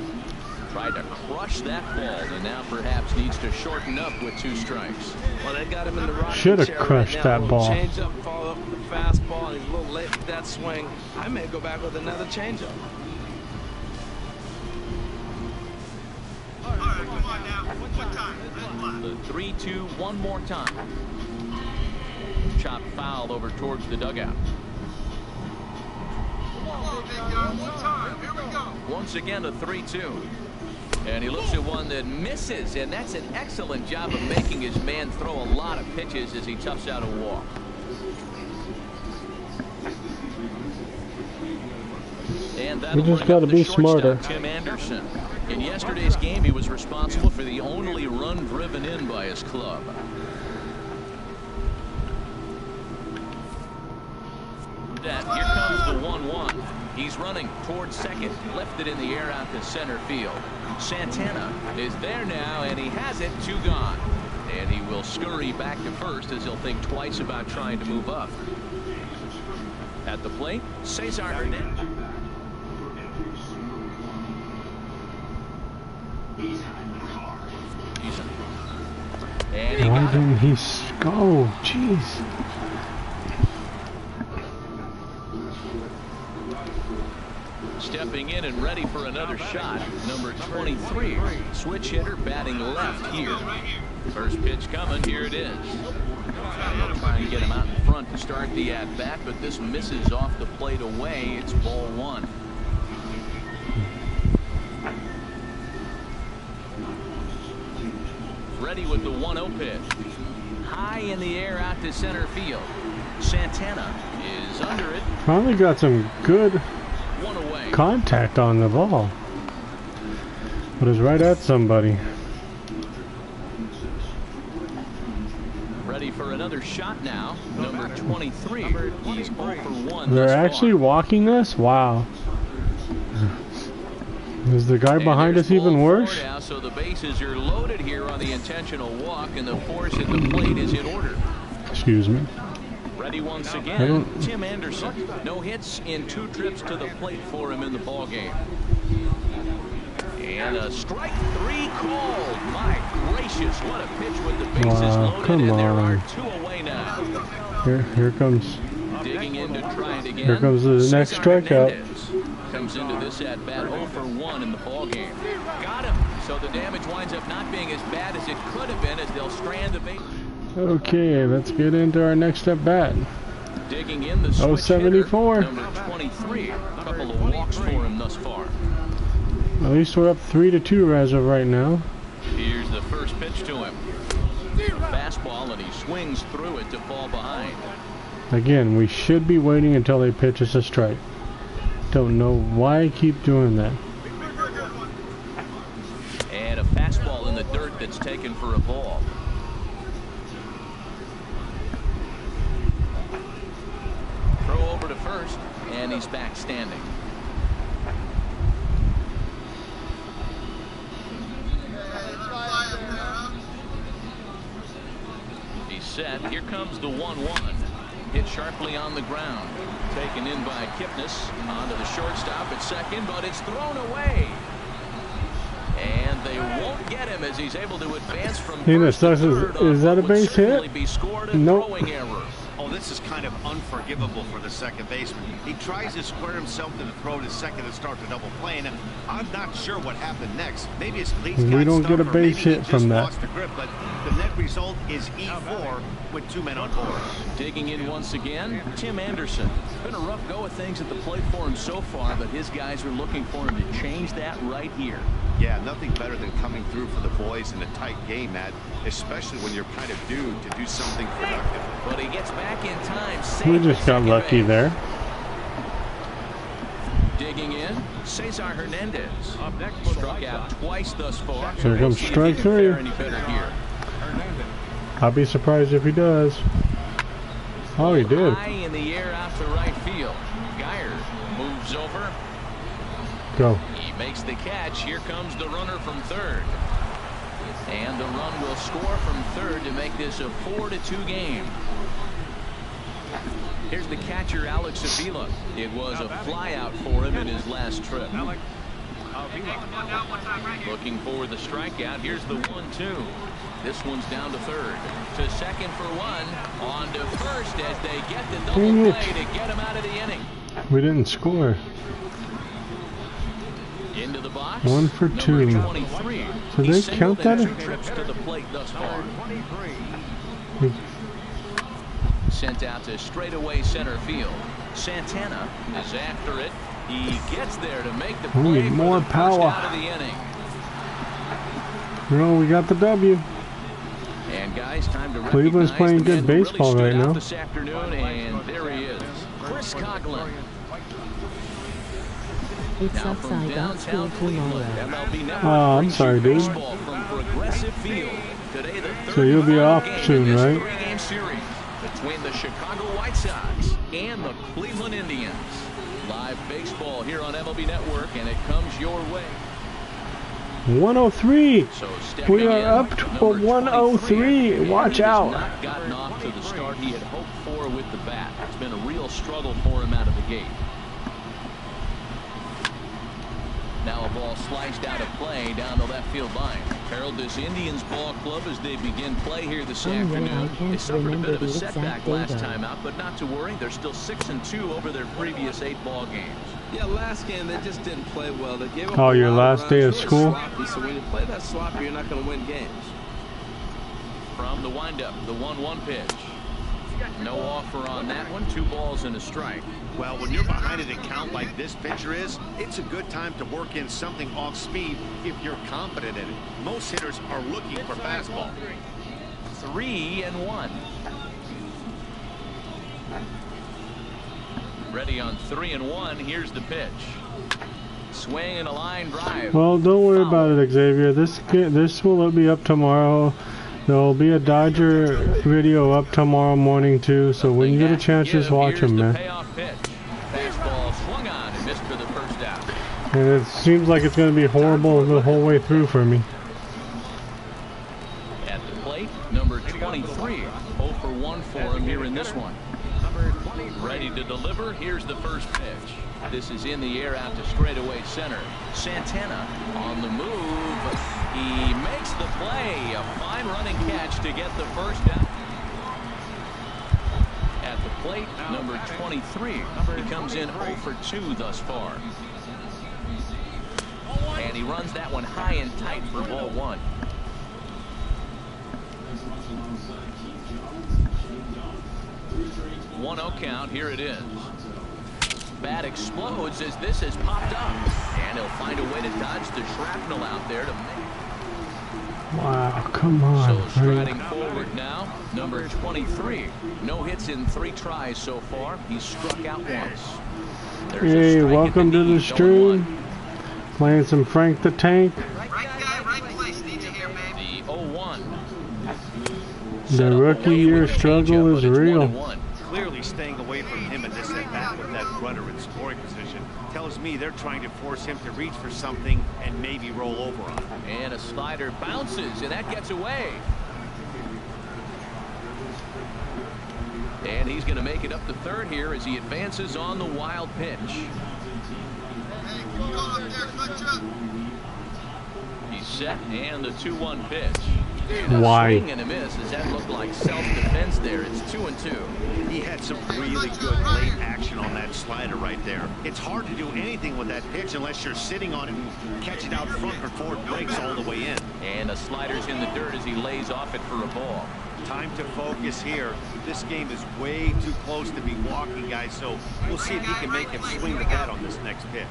Tried to crush that ball, and now perhaps needs to shorten up with 2 strikes. Well, they got him in the rocking Should have chair crushed right now. that ball. Change up, follow up with the fastball, and he's a little late with that swing. I may go back with another changeup. All right, come on now. One time. The 3-2 one more time. Chop foul over towards the dugout. Once again, a 3-2. And he looks at one that misses, and that's an excellent job of making his man throw a lot of pitches as he toughs out a walk. And We just got to be smarter. Tim Anderson. In yesterday's game, he was responsible for the only run driven in by his club. Here comes the 1-1. He's running towards second, lifted in the air out to center field. Santana is there now, and he has it, 2 gone. And he will scurry back to first as he'll think twice about trying to move up. At the plate, Cesar Hernandez. And he Why got him. didn't he go? Jeez. Stepping in and ready for another shot, number 23, switch hitter batting left here. First pitch coming, here it is. They'll try and get him out in front to start the at-bat, but this misses off the plate away. It's ball 1. Ready with the 1-0 pitch. High in the air out to center field. Santana is under it. Finally got some good 1 away. contact on the ball. But it's right at somebody. Ready for another shot now. Number 23. He's 0 for 1. They're thus actually far. walking us? Wow. Is the guy And behind there's us even ball worse? 4 now, so the bases are loaded here on the intentional walk, and the force at the plate is in order. Excuse me. Ready once I again, don't- Tim Anderson. No hits in 2 trips to the plate for him in the ball game. And a strike 3 called. My gracious, what a pitch with the bases Wow, loaded, come and there on. are 2 away now. Here comes. Digging in to try it again. Here comes the next Cesar strikeout. Hernandez comes into this at bat 0 for 1 in the ball game. Got him. So the damage winds up not being as bad as it could have been as they'll strand the base. Okay, let's get into our next at bat. Digging in the switch 074. hitter, number 23. A couple of walks for him thus far. At least we're up 3-2 as of right now. Here's the first pitch to him. Fastball, and he swings through it to fall behind. Again, we should be waiting until they pitch us a strike. Don't know why I keep doing that. And a fastball in the dirt that's taken for a ball. Throw over to first, and he's back standing. He's set. Here comes the 1-1. Hit sharply on the ground. Taken in by Kipnis onto the shortstop at second, but it's thrown away. And they won't get him as he's able to advance from first to third. Is that a Would base certainly hit? be scored a Nope. throwing error. Oh, this is kind of unforgivable for the second baseman. He tries to square himself to the throw to second to start the double play, and I'm not sure what happened next. Maybe his cleats We got don't stuck, get a or base maybe he hit just from that. lost the grip, but the net result is E4 with 2 men on board. Digging in once again, Tim Anderson. Been a rough go of things at the plate for him so far, but his guys are looking for him to change that right here. Yeah, nothing better than coming through for the boys in a tight game, Matt, especially when you're kind of due to do something productive. But he gets back in time. We safe just at got second lucky base. there. digging in, Cesar Hernandez. Struck out twice thus far. Here comes strike three. Any better here. I'll be surprised if he does. Oh, he did. High in the air out to right field. Geyer moves over. Go. He makes the catch. Here comes the runner from third. And the run will score from third to make this a 4-2 game. Here's the catcher, Alex Avila. It was a flyout for him in his last trip. Looking for the strikeout. Here's the 1-2. This one's down to third. To second for one. On to first as they get the double play to get him out of the inning. We didn't score. Into the box. 1 for 2. So they count that? Trips to the plate thus far. Sent out to straightaway center field. Santana is after it. He gets there to make the play. We need more for the power. Out of the inning. No, we got the W. And guys, time to Cleveland's playing the good baseball really right now. This afternoon, and there he is, Chris Coughlin. It's Now upside from down downtown school tomorrow. Cleveland, MLB Network Oh, I'm brings sorry, you dude. baseball from Progressive Field. Today, the third So you'll be final off game soon, in this right? three-game series between the Chicago White Sox and the Cleveland Indians. Live baseball here on MLB Network, and it comes your way. 103. So We are up to 103. Watch out. Not gotten off to the start he had hoped for with the bat. It's been a real struggle for him out of the gate. Now a ball sliced out of play down the left field line. Harold, this Indians ball club as they begin play here this afternoon. They suffered a bit of a setback last time out, but not to worry. They're still 6-2 over their previous 8 ball games. Yeah, last game they just didn't play well. They gave up Oh, a your lot last of day runs. of Really school? sloppy, so when you play that sloppy, you're not going to win games. From the windup, the 1-1 pitch. No offer on that one. 2 balls and a strike. Well, when you're behind at a count like this pitcher is, it's a good time to work in something off speed if you're confident in it. Most hitters are looking for fastball. 3-1. Ready on 3-1. Here's the pitch. Swing and a line drive. Well, don't worry about it, Xavier. This will be up tomorrow. There'll be a Dodger video up tomorrow morning too. So when you get a chance, just watch them, man. Fastball swung on and missed for the first out. And it seems like it's going to be horrible the whole way through for me. At the plate, number 23. 0 for 1 for him here in this one. Ready to deliver. Here's the first pitch. This is in the air out to straightaway center. Santana on the move. He makes the play. A fine running catch to get the first out. At the plate, number 23. He comes in 0 for 2 thus far. And he runs that one high and tight for ball 1. One-0 count. Here it is. Bat explodes as this has popped up, and he'll find a way to dodge the shrapnel out there to make. Wow, come on. So striding forward now, number 23. No hits in 3 tries so far. He's struck out once. Hey, welcome to the stream. Playing some Frank the Tank. Right guy, right place. Need you here, baby. The 0-1. The rookie year struggle is real. Clearly staying away from him in this at-bat with that runner in scoring position tells me they're trying to force him to reach for something and maybe roll over on it. And a slider bounces, and that gets away. And he's going to make it up to third here as he advances on the wild pitch. Hey, go up there, Fletcher. He's set, and the 2-1 pitch. Why? Swing and a miss. Does that look like self-defense there? It's 2-2. He had some really good late action on that slider right there. It's hard to do anything with that pitch unless you're sitting on it and catch it out front before it breaks all the way in. And a slider's in the dirt as he lays off it for a ball. Time to focus here. This game is way too close to be walking, guys, so we'll see if he can make him swing the bat on this next pitch.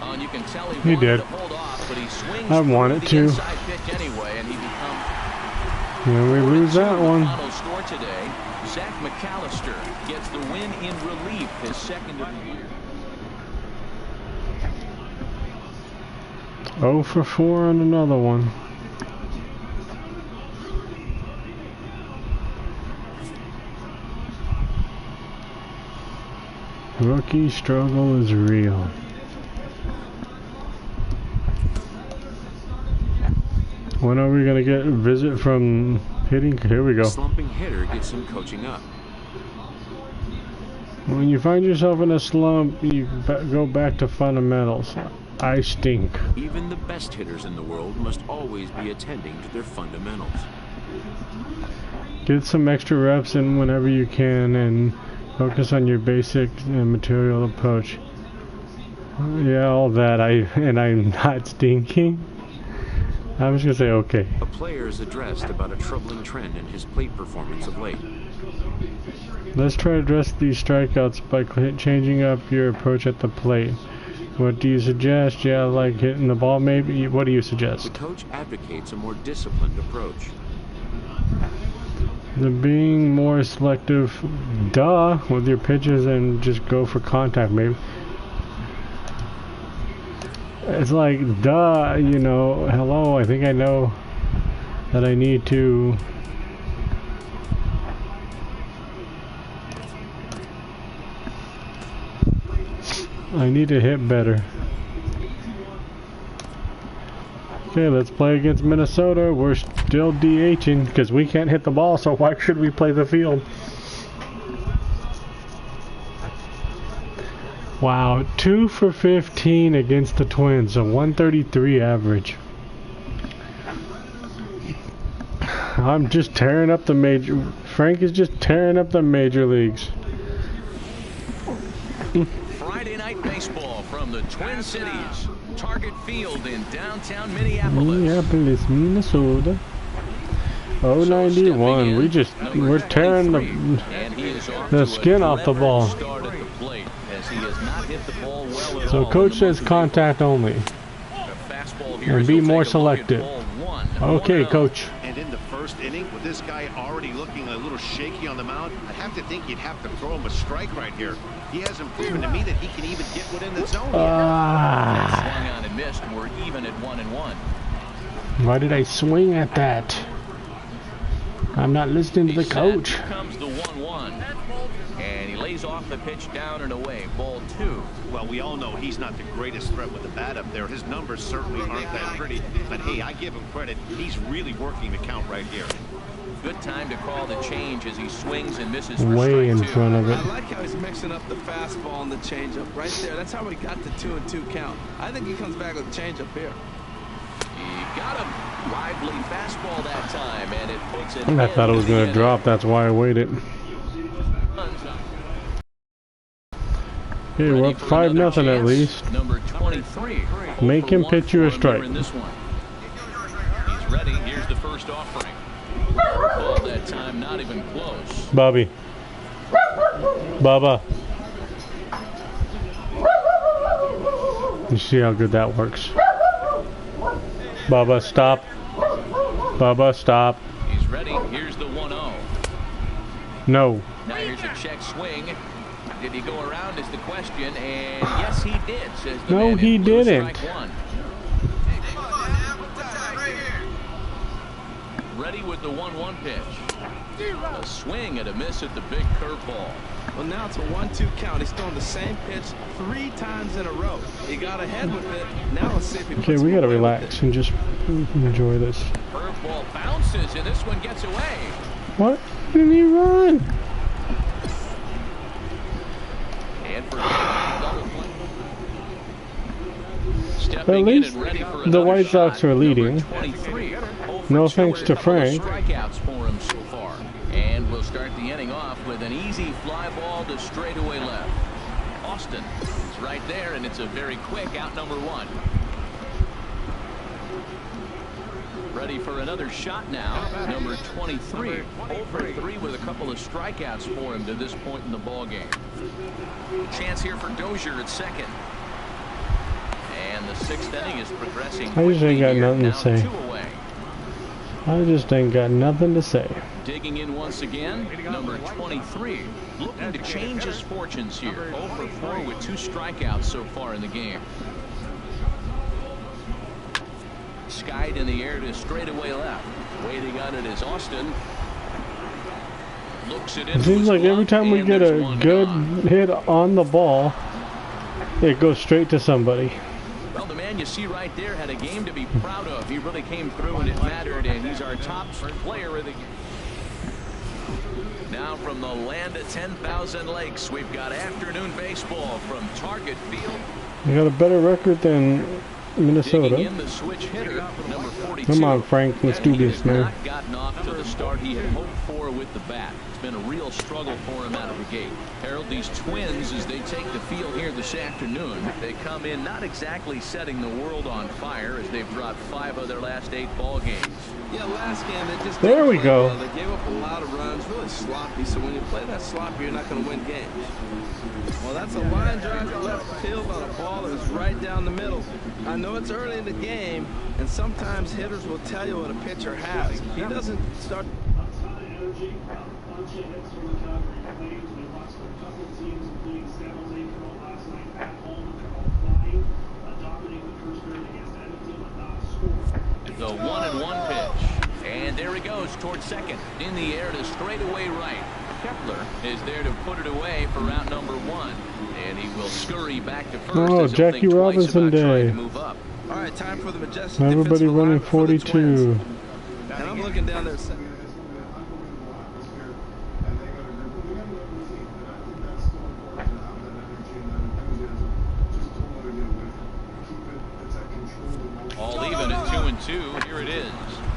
And you can tell He wanted did. to hold off, but he swings I wanted the to. inside pitch anyway, and he becomes. Yeah, we lose that one. Final score today. Zach McAllister gets the win in relief, his second of the year. 0 for 4 on another one. Rookie struggle is real. When are we gonna get a visit from hitting? Here we go. Slumping hitter gets some coaching up. When you find yourself in a slump, you go back to fundamentals. I stink. Even the best hitters in the world must always be attending to their fundamentals. Get some extra reps in whenever you can and focus on your basic and material approach. Yeah, all that. I'm not stinking. I was gonna say okay. A player is addressed about a troubling trend in his plate performance of late. Let's try to address these strikeouts by changing up your approach at the plate. What do you suggest? Yeah, like hitting the ball maybe? What do you The suggest? coach advocates a more disciplined approach. The being more selective, duh, with your pitches and just go for contact maybe. It's like, duh, you know, hello, I think I know that I need to hit better. Okay, let's play against Minnesota. We're still DHing because we can't hit the ball, so why should we play the field? Wow, 2 for 15 against the Twins, a 133 average. I'm just tearing up the major. Frank is just tearing up the major leagues. Friday night baseball from the Twin Cities. Target Field in downtown Minneapolis. Minneapolis, Minnesota. 091. We're tearing the skin off the ball. So coach says contact only. And be more selective. Okay, coach. And in the first inning, with this guy already looking a little shaky on the mound, I have to think you'd have to throw him a strike right here. He hasn't proven to me that he can even get within the zone yet. Swung on and missed. We're even at 1-1. Why did I swing at that? I'm not listening to the coach. Here comes the 1-1. And he lays off the pitch down and away. Ball 2. Well, we all know he's not the greatest threat with the bat up there. His numbers certainly aren't that pretty. But hey, I give him credit. He's really working the count right here. Good time to call the change as he swings and misses. Way in front of it. I like how he's mixing up the fastball and the changeup right there. That's how he got the 2-2 count. I think he comes back with a changeup here. He got him. Lively fastball that time, and it puts it. I thought it was going to drop. That's why I waited. Okay, we're up 5-0 at least. Number 23. Make him pitch you a strike. He's ready. Here's the first offering. Ball that time, not even close. Bobby. Bubba. You see how good that works. Bubba, stop. Bubba, stop. He's ready. Here's the 1-0. No. Now here's a check swing. Did he go around is the question, and yes he did, says the No, man he in blue, didn't. strike one. Ready with the 1-1 pitch. A swing and a miss at the big curveball. Well, now it's a 1-2 count. He's throwing the same pitch 3 times in a row. He got ahead with it. Now let's see if he Okay, puts we gotta away with relax it. and just enjoy this. Curveball bounces, and this one gets away. What? Didn't he run? And for double play. At Stepping least in and ready for the another White Sox shot, are leading. number 23. No Over two thanks and to a couple of Frank. Strikeouts for him so far. And we'll start the inning off with an easy fly ball to straightaway left. Austin is right there, and it's a very quick out number 1. Ready for another shot now. Number 23. Over 3 with a couple of strikeouts for him to this point in the ball game. Chance here for Dozier at second. And the 6th inning is progressing. I just ain't got quickly nothing here. to say. Now 2 away. I just ain't got nothing to say. Digging in once again, number 23. Looking to change his fortunes here. 0 for 4 with 2 strikeouts so far in the game. skied in the air to straightaway left. Waiting on it is Austin. Looks it It seems like every time we get a good hit on the ball, it goes straight to somebody. Well, the man you see right there had a game to be proud of. He really came through and it mattered, and he's our top player of the game. Now from the land of 10,000 lakes, we've got afternoon baseball from Target Field. You got a better record than Minnesota. In the switch hitter, number 42. Come on, Frank, let's do this, man. Not gotten off to the start he had hoped for with the bat. It's been a real struggle for him out of the gate. Harold, these Twins, as they take the field here this afternoon, they come in not exactly setting the world on fire as they've dropped 5 of their last 8 ball games. Yeah, last game they just there we go. Well. They gave up a lot of runs, really sloppy. So when you play that sloppy, you're not going to win games. Well, that's a line drive to left field on a ball that was right down the middle. I know it's early in the game, and sometimes hitters will tell you what a pitcher has. If he doesn't start. The 1-1 pitch, and there he goes towards second. In the air to straightaway right. Kepler is there to put it away for route number 1, and he will scurry back to first. Oh, Jackie Robinson Day. Move up. All right, time for the majestic. Everybody running 42. And I'm looking down there. All even at 2-2. Here it is.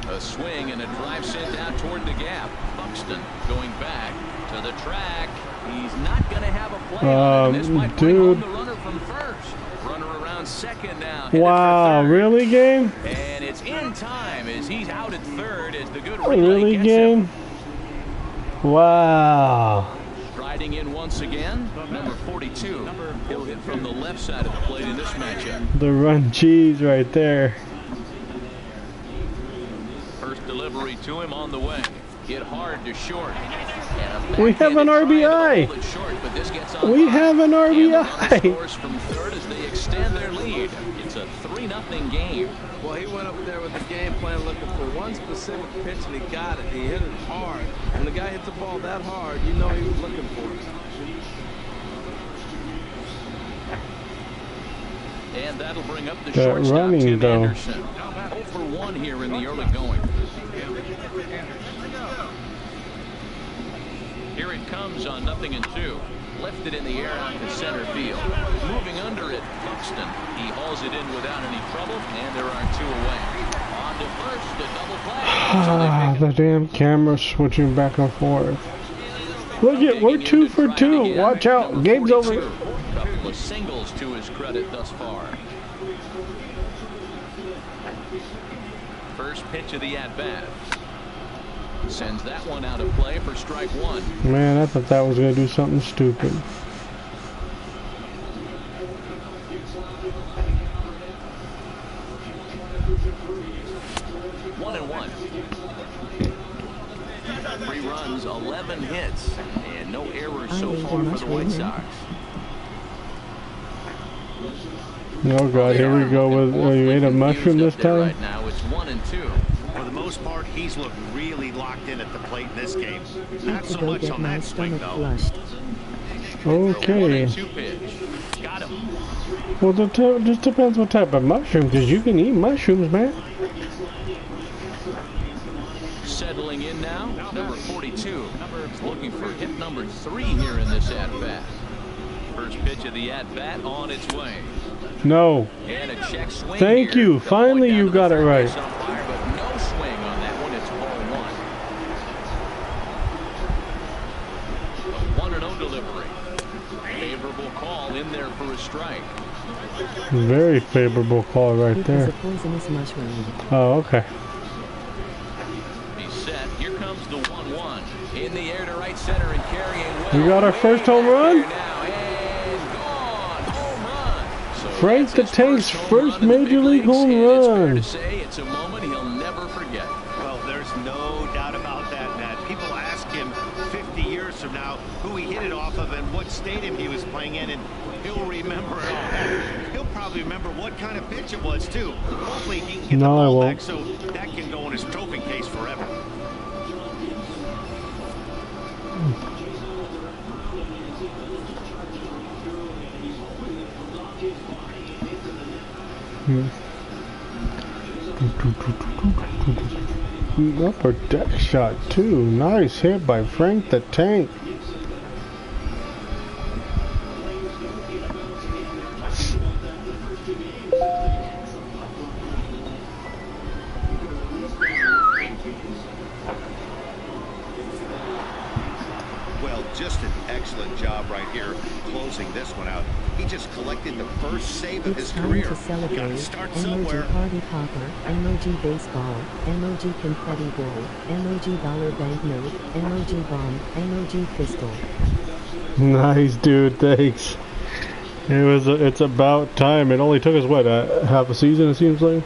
A swing and a drive sent out toward the gap. Buxton going back to the track. He's not going to have a play on it. This might bring home the runner from first. Runner around second now. Wow, really, game? And it's in time as he's out at third as the good relay really, gets game? Him. Wow. Striding in once again, number 42. He'll hit from the left side of the plate in this matchup. The run cheese right there. First delivery to him on the way. Hit hard to short. We have an RBI. We have an RBI. From third as they extend their lead. It's a 3-0 game. Well, he went up there with the game plan looking for one specific pitch, and he got it. He hit it hard. When the guy hits the ball that hard, you know he was looking for it. And that'll bring up the shortstop, Tim Anderson. 0 for 1 here in the early going. Here it comes on 0-2. Lifted in the air out to center field. Moving under it, Buxton. He hauls it in without any trouble, and there are 2 away. On to first, a double play. The damn camera switching back and forth. Look at, we're 2 for 2. Watch out, game's over. Couple of singles to his credit thus far. First pitch of the at-bat. Sends that one out of play for strike 1. Man, I thought that was going to do something stupid. One and 1. 3 runs, 11 hits, and no errors so far for the White Sox. Oh God, here we go with, you ate a mushroom this time? Right now, it's 1 and 2. For the most part, he's looked really locked in at the plate in this game. Not so much on that swing, though. Okay. Got him. Well, it just depends what type of mushroom, because you can eat mushrooms, man. Settling in now, number 42. Looking for hit number 3 here in this at-bat. First pitch of the at-bat on its way. No. And a check swing. Thank you. Finally, you got it right. In there for a strike. Very favorable call right there. Oh, okay. He's set. Here comes the 1-1 in the air to right center and carrying well. We got our first home run. Frank the Tank's first Major League home run. It's fair to say it's a moment he'll never forget. Well, there's no doubt about that, Matt. People ask him 50 years from now who he hit it off of and what stadium he was playing in, and he'll remember it all. He'll probably remember what kind of pitch it was, too. Hopefully he can get No, the I ball won't. back so that can go in his trophy case forever. Upper deck shot too. Nice hit by Frank the Tank. Well, just an excellent job right here closing this one out. He just collected the first save of It's his time career. to celebrate. Gotta start Emoji somewhere. party popper, emoji baseball, emoji confetti ball, emoji dollar banknote, emoji bomb, emoji pistol. Nice, dude. Thanks. It's about time. It only took us what, half a season, it seems like.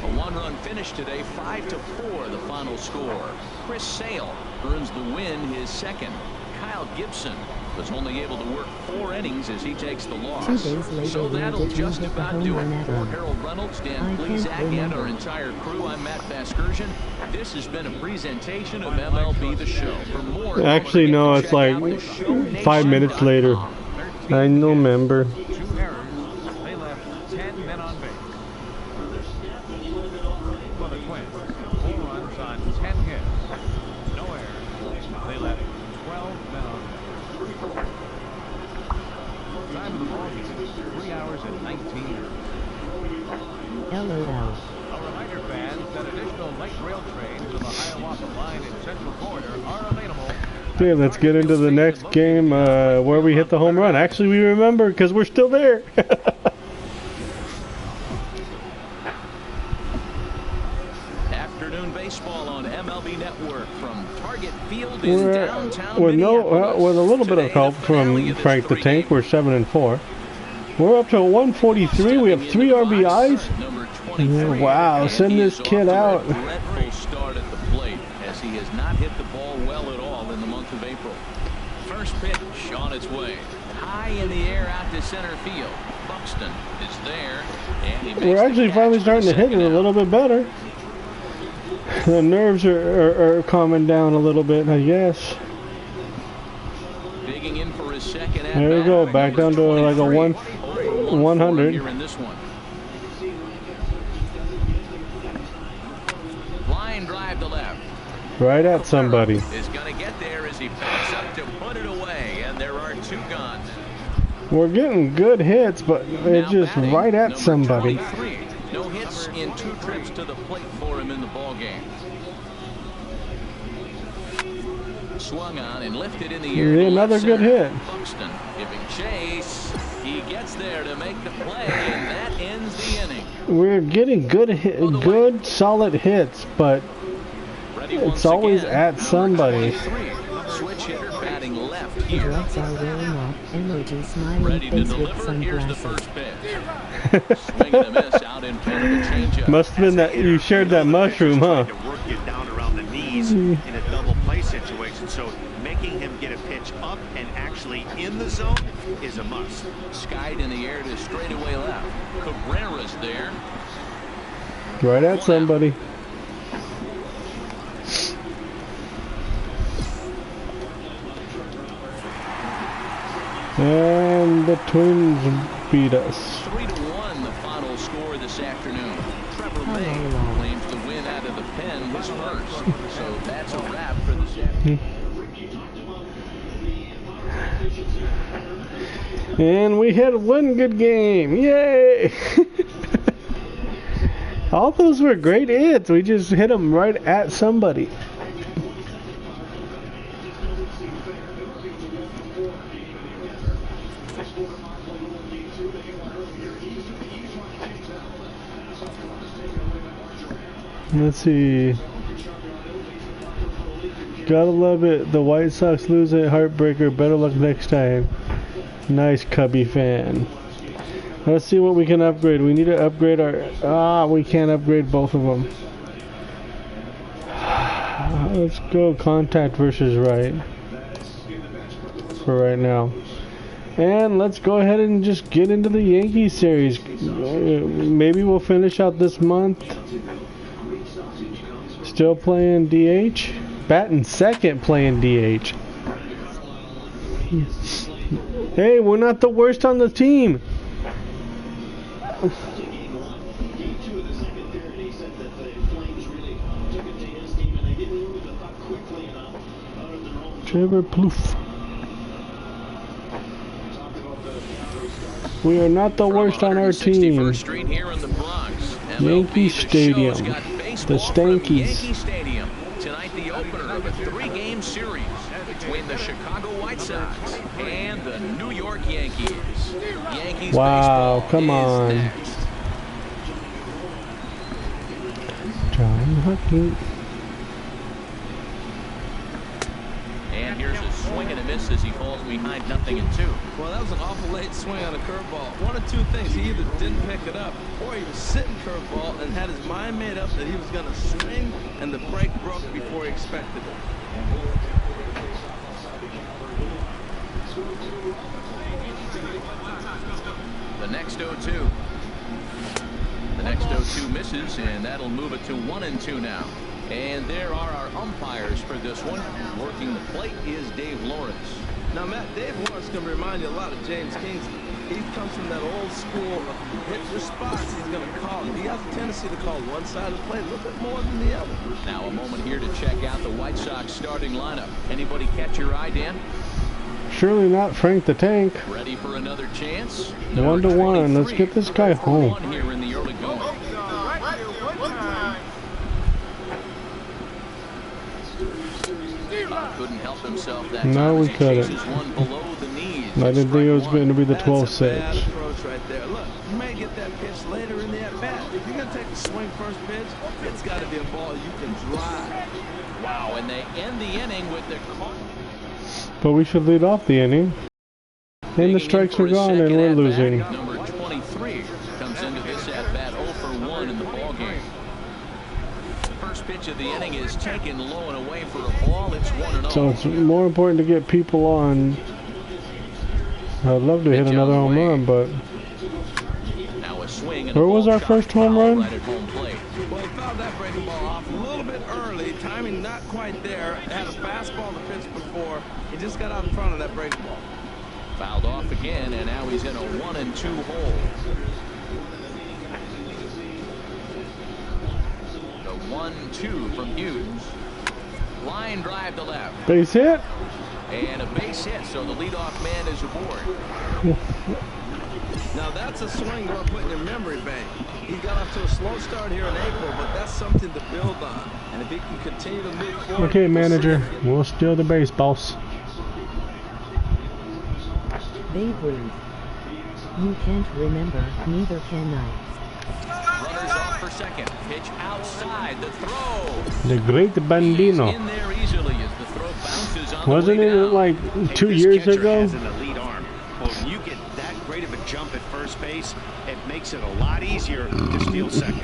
A one-run finish today, 5-4, the final score. Chris Sale earns the win, his second. Kyle Gibson was only able to work 4 innings as he takes the loss. 2 days later, So where that'll did you just hit the about home do run it. at For home? Harold Reynolds, I Dan can't Plesac, and remember. our entire crew, I'm Matt Vasgersian. This has been a presentation of MLB The Show. For more, Actually, no, it's like 5 minutes later. I don't remember. 2 errors. They left 10 men on base. For the Twins, 4 runs on 10 hits. No errors. They left 12 men on base. Time of the ball game, 3 hours and 19 minutes. LOL. A reminder, fans, that additional light rail trains to the Hiawatha line in Central Corridor are available. Okay, let's get into the next game where we hit the home run. Actually, we remember because we're still there. Afternoon baseball on MLB Network from Target Field in We're downtown with Minneapolis. with a little bit of Today, help the finale from of this Frank the Tank. 3-game We're 7-4. We're up to 143. We have 3 RBIs. Number 23, Wow, and send he this is kid off out. to a dreadful start at the plate as he has not hit the ball well at all in the month of April. First pitch on its way. High in the air out to center field. Buxton is there, and he makes We're the actually catch finally for starting the to hit it second a out. little bit better. The nerves are calming down a little bit, I guess. Digging in for his second at There we go, back down to like a 100. Here in this one. Line drive to left. Right at somebody. Is going to get there as he backs up to put it away, and there are 2 gone. We're getting good hits, but it's Now just batting, right at number somebody. 23. No hits in 2 trips to the plate for him in the ball game. Swung on and lifted in the air. Yeah, to another left good center. hit. Buxton giving chase. He gets there to make the play, and that ends the inning. We're getting good solid hits, but Ready it's once always again, at number somebody. 23. Switch hitter batting left here. Drugs are wearing off. Emoji smiling Ready to face with deliver. Here's the sunglasses. first pitch. Swing and a miss out in front of the changeup. Must have been that you shared that mushroom, huh? To work you down around the knees in a double play situation, so making him get a pitch up and actually in the zone is a must. Skied in the air to straightaway left. Cabrera's there. Right at somebody. And the Twins beat us. 3-1 the final score this afternoon. Trevor Hello, May hello. claims the win out of the pen, his first. So that's a wrap for this afternoon. And we had one good game. Yay! All those were great hits. We just hit them right at somebody. Let's see. Gotta love it. The White Sox lose a heartbreaker. Better luck next time. Nice Cubby fan. Let's see what we can upgrade. We need to upgrade our... we can't upgrade both of them. Let's go contact versus right. for right now. And let's go ahead and just get into the Yankees series. Maybe we'll finish out this month. Still playing DH. Batting second, playing DH. Hey, we're not the worst on the team. Trevor Plouffe. We are not the worst on our team. Street here in the Bronx. Yankee Stadium. The Stankies. Yankee Stadium. Tonight the opener of a 3-game series between the Chicago White Sox and the New York Yankees. Yankees wow, come on. Next. John Huckey. And here's a swing and a miss as he falls behind 0-2. Well, that was an awful late swing on a curveball. One of two things. He either didn't pick it up or he was sitting curveball and had his mind made up that he was going to swing and the break broke before he expected it. The next 0-2. The next 0-2 misses, and that'll move it to 1-2 now. And there are our umpires for this one. Working the plate is Dave Lawrence. Now, Matt, Dave Lawrence can remind you a lot of James Kingsley. He comes from that old school of hit response. He's going to call it. He has a tendency to call one side of the plate a little bit more than the other. Now a moment here to check out the White Sox starting lineup. Anybody catch your eye, Dan? Surely not Frank the Tank. Ready for another chance? 1-1. Let's get this guy home. Here in the early going. Couldn't help himself that time. No, we couldn't. One below the knees. I didn't think it was going to be the 12-6. Bad approach right there. Look, you may get that pitch later in the at-bat. If you're going to take a swing first pitch, it's got to be a ball you can drive. Wow, and they end the inning with the call. But we should lead off the inning. And the strikes are gone and we're losing. Number 23 comes into this at-bat 0 for 1 in the ball game. First pitch of the inning is taken low and away for a ball. It's 1-0. So it's more important to get people on. I'd love to hit another home run, but now a swing and where was our first home run? right at home plate. Well, he fouled that breaking ball off a little bit early. Timing not quite there. Had a fastball to pitch before. He just got out in front of that breaking ball. Fouled off again, and now he's in a 1-2 hole. The 1-2 from Hughes. Line drive to left. Base hit. And a base hit, so the leadoff man is aboard. Now that's a swing worth putting in memory bank. He got off to a slow start here in April, but that's something to build on. And if he can continue to move forward. Okay, manager, we'll steal the base, boss. Babe Ruth. You can't remember, neither can I. Runners off for second. Pitch outside. The throw. The great Bambino. In there easily as the throw bounces on Wasn't the way it down. like 2 years ago? Has an elite arm. But when you get that great of a jump at first base, it makes it a lot easier to steal second.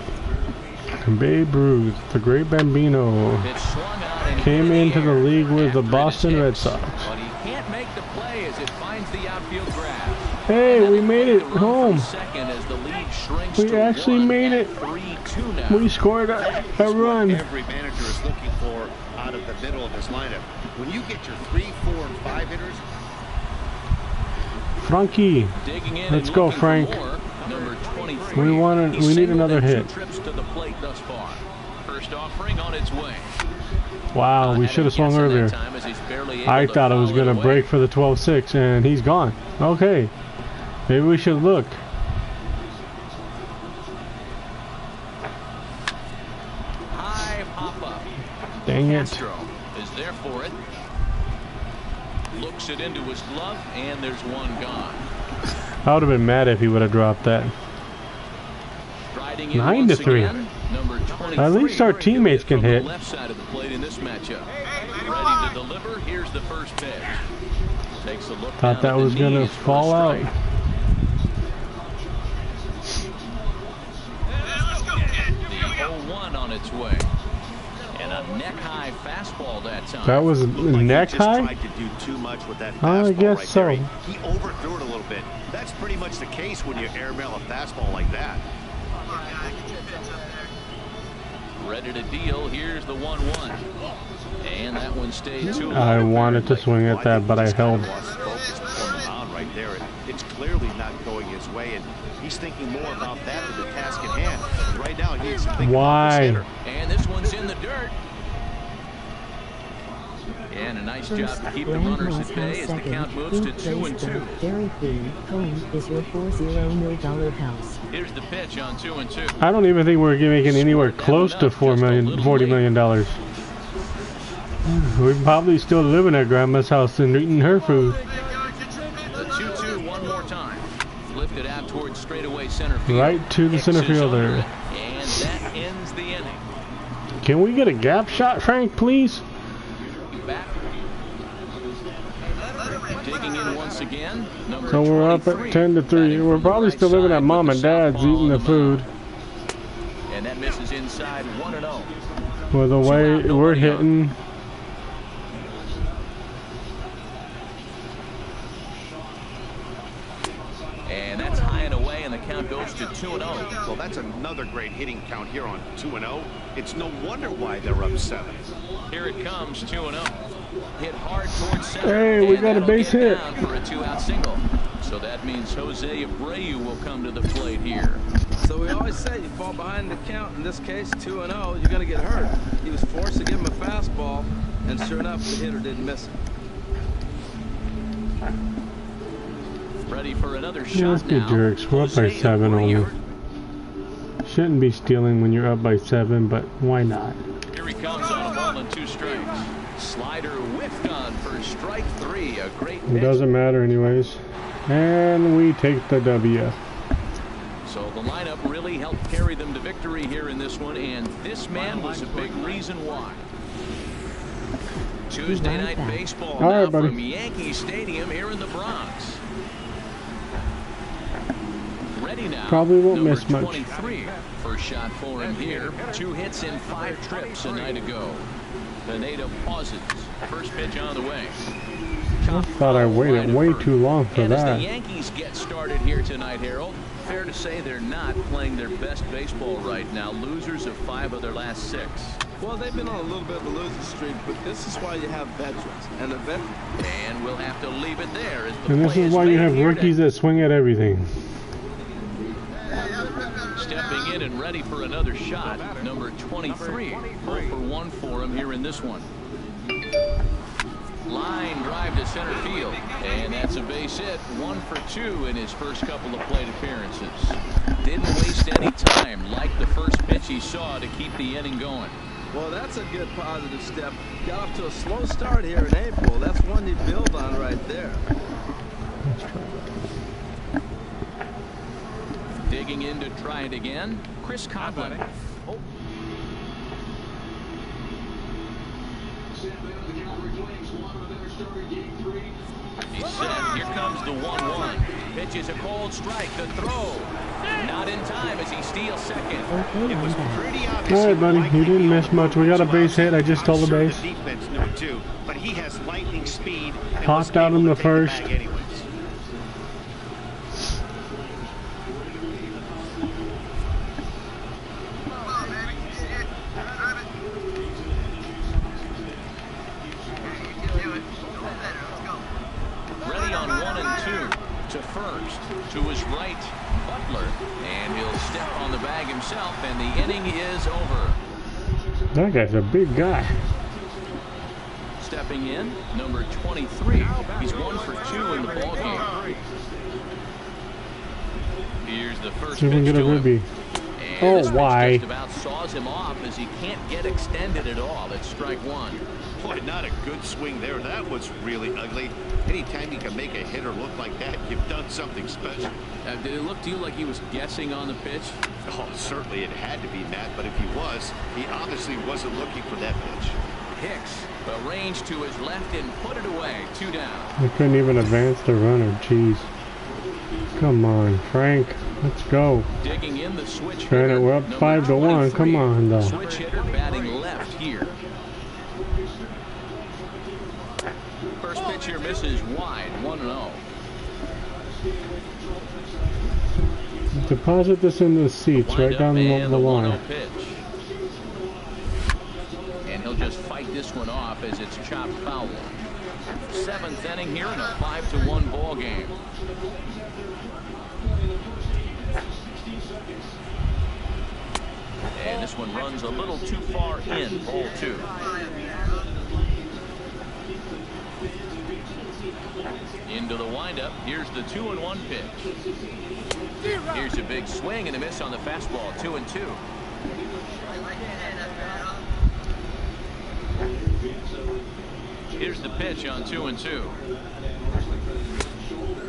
Babe Ruth, the great Bambino, It's swung out and came into the league with the after Boston it is Red hit. Sox. But he can't make the play as it finds the outfield grass. Hey, we made it Run home. from second as the lead shrinks We to actually 1 made and it. 3-2 now. We scored a run. Every manager is looking for out of the middle of his lineup. When you get your 3, 4, and 5 hitters. Frankie, Digging in let's and go, looking for Frank. more. Number 23. We He's need singled another in hit. 2 trips to the plate thus far. First offering on its way. Wow, we should have swung earlier. I thought it was going to break for the 12-6, and he's gone. Okay, maybe we should look. High pop up. Dang it. Castro is there for it. Looks it into his glove, and there's one gone. I would have been mad if he would have dropped that. Striding in 9-3. once again, number 23. At least our teammates can From the hit. left side of the plate in this matchup. Ready to deliver. Here's the first pitch. Takes a look. Thought that was going to fall out. The 0-1 on its way. And a neck-high fastball that time. That was neck high? Tried to do too much with that I fastball guess right so. there. He overthrew it a little bit. That's pretty much the case when you airmail a fastball like that. Ready to deal. Here's the 1-1. And that one stayed too low. I wanted to swing at that, but I held. Right there. It's clearly not going his way, and he's thinking more about that than the task at hand. And right now, he's thinking about this hitter. And this one's in the dirt. And a nice job to keep the runners at bay as the count moves to 2-2. Dairy Free, home is your $40 million house. Here's the pitch on 2-2. I don't even think we're making anywhere close to $40 million. We're probably still living at Grandma's house and eating her food. The 2-2 one more time. Lifted out towards straightaway center field. Right to the center fielder. And that ends the inning. Can we get a gap shot, Frank, please? Back. Digging in once again. So we're up at 10-3. We're probably still living at Mom and Dad's eating the food. And that misses inside 1-0. With the way we're hitting. And that's high and away, and the count goes to 2-0. Well, that's another great hitting count here on 2-0. It's no wonder why they're up 7. Here it comes, 2-0. Hit hard towards center. Hey, we got a base hit. For a 2-out single. So that means Jose Abreu will come to the plate here. So we always say you fall behind the count. In this case, 2-0, you're going to get hurt. He was forced to give him a fastball, and sure enough, the hitter didn't miss it. Ready for another shot. Yeah, let's get jerks. We're up by 7 only. Shouldn't be stealing when you're up by 7, but why not? Here he comes on a ball and 2 strikes. Slider whiffed on for strike 3. A great pitch. It doesn't matter anyways. And we take the W. So the lineup really helped carry them to victory here in this one, and this man was a big reason why. Tuesday night baseball now from Yankee Stadium here in the Bronx. Ready now. Probably won't miss much. 23. First shot for him here. 2 hits in 5 trips a night ago. Pineda pauses. First pitch on the way. I thought I waited way too long for and that. As the Yankees get started here tonight, Harold, fair to say they're not playing their best baseball right now. Losers of 5 of their last 6. Well, they've been on a little bit of a losing streak, but this is why you have veterans. And the veterans. And we'll have to leave it there. As the And this is why you have rookies that swing at everything. Stepping in and ready for another shot, number 23. 0 for 1 for him here in this one. Line drive to center field, and that's a base hit. 1 for 2 in his first couple of plate appearances. Didn't waste any time, like the first pitch he saw, to keep the inning going. Well, that's a good positive step. Got off to a slow start here in April. That's one you build on right there. Digging in to try it again, Chris Coughlin. Oh. He's set. Here comes the 1-1. Pitches a cold strike. The throw. Not in time as he steals second. It was pretty obvious. All right, buddy. You didn't miss much. We got a base hit. I just stole the base. The defense knew it too, but he has lightning speed. Popped out in the first. Ready on 1 and 2 to first. To his right, Butler. And he'll step on the bag himself, and the inning is over. That guy's a big guy. Stepping in, number 23. He's 1 for 2 in the ball game. Here's the first See if we can pitch get a to him. ribby. And this Oh, pitch why? just about saws him off as he can't get extended at all. It's strike 1. Boy, not a good swing there. That was really ugly. Anytime you can make a hitter look like that, you've done something special. Did it look to you like he was guessing on the pitch? Oh, certainly it had to be, Matt, but if he was, he obviously wasn't looking for that pitch. Hicks arranged to his left and put it away. 2 down. We couldn't even advance the runner. Jeez. Come on, Frank. Let's go. Digging in the switch Trying hitter, it. We're up number 5-1. Come 23. on, though. Switch hitter batting left here. pitch here misses wide, 1-0. Deposit this in the seats right down the line. Pitch. And he'll just fight this one off as it's chopped foul. 7th inning here in a 5-1 ball game. And this one runs a little too far in, ball 2. Into the windup. Here's the 2-1 pitch. Here's a big swing and a miss on the fastball. 2-2. Here's the pitch on 2-2.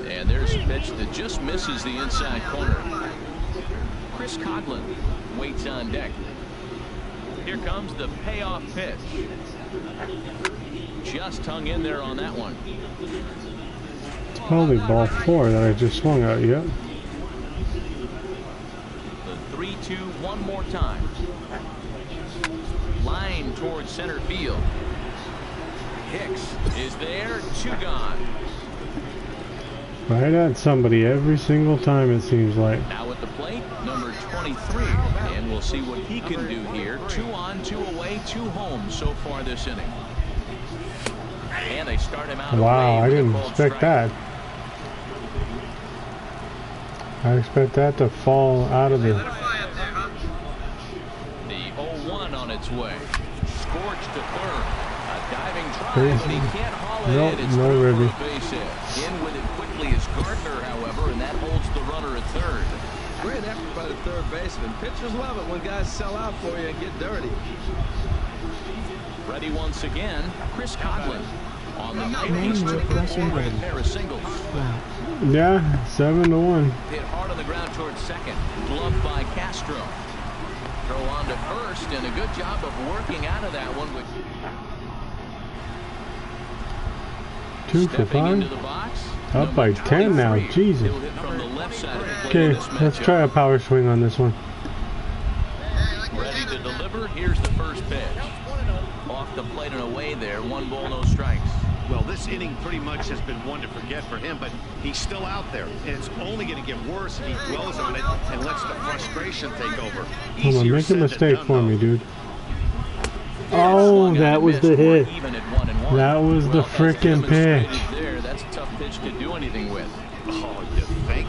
And there's a pitch that just misses the inside corner. Chris Coughlin waits on deck. Here comes the payoff pitch. Just hung in there on that one. It's probably ball 4 that I just swung at. Yep. The 3-2 one more time. Line towards center field. Hicks is there. 2 gone. Right at somebody every single time, it seems like. Now at the plate, number 23. And we'll see what he can do here. 2 on, 2 away, 2 home so far this inning. And they start him out. Wow, I didn't expect that. I expect that to fall out of the... The 0-1 on its way. Scorched to third. A diving try, but he can't haul it in. It's no ribby. Base hit. In with it quickly is Gardner, however, and that holds the runner at third. Great effort by the third baseman. Pitchers love it when guys sell out for you and get dirty. Ready once again, Chris Coughlin. On the night, he's Nine took rushing forward a win. pair of singles. Wow. Yeah, 7-1. Hit hard on the ground towards second. Gloved by Castro. Throw on to first, and a good job of working out of that one. With 2 for 5. Box, Up by 10 now. Jesus. Okay, let's try a power swing on this one. Ready to deliver. Here's the first pitch. Off the plate and away there. 1 ball, no strikes. Well, this inning pretty much has been one to forget for him, but he's still out there. And it's only going to get worse if he dwells on it and lets the frustration take over. Hold on, make a mistake for me, dude. Oh, that was the hit. That was the frickin' pitch. That's a tough pitch to do anything with. Oh, you think?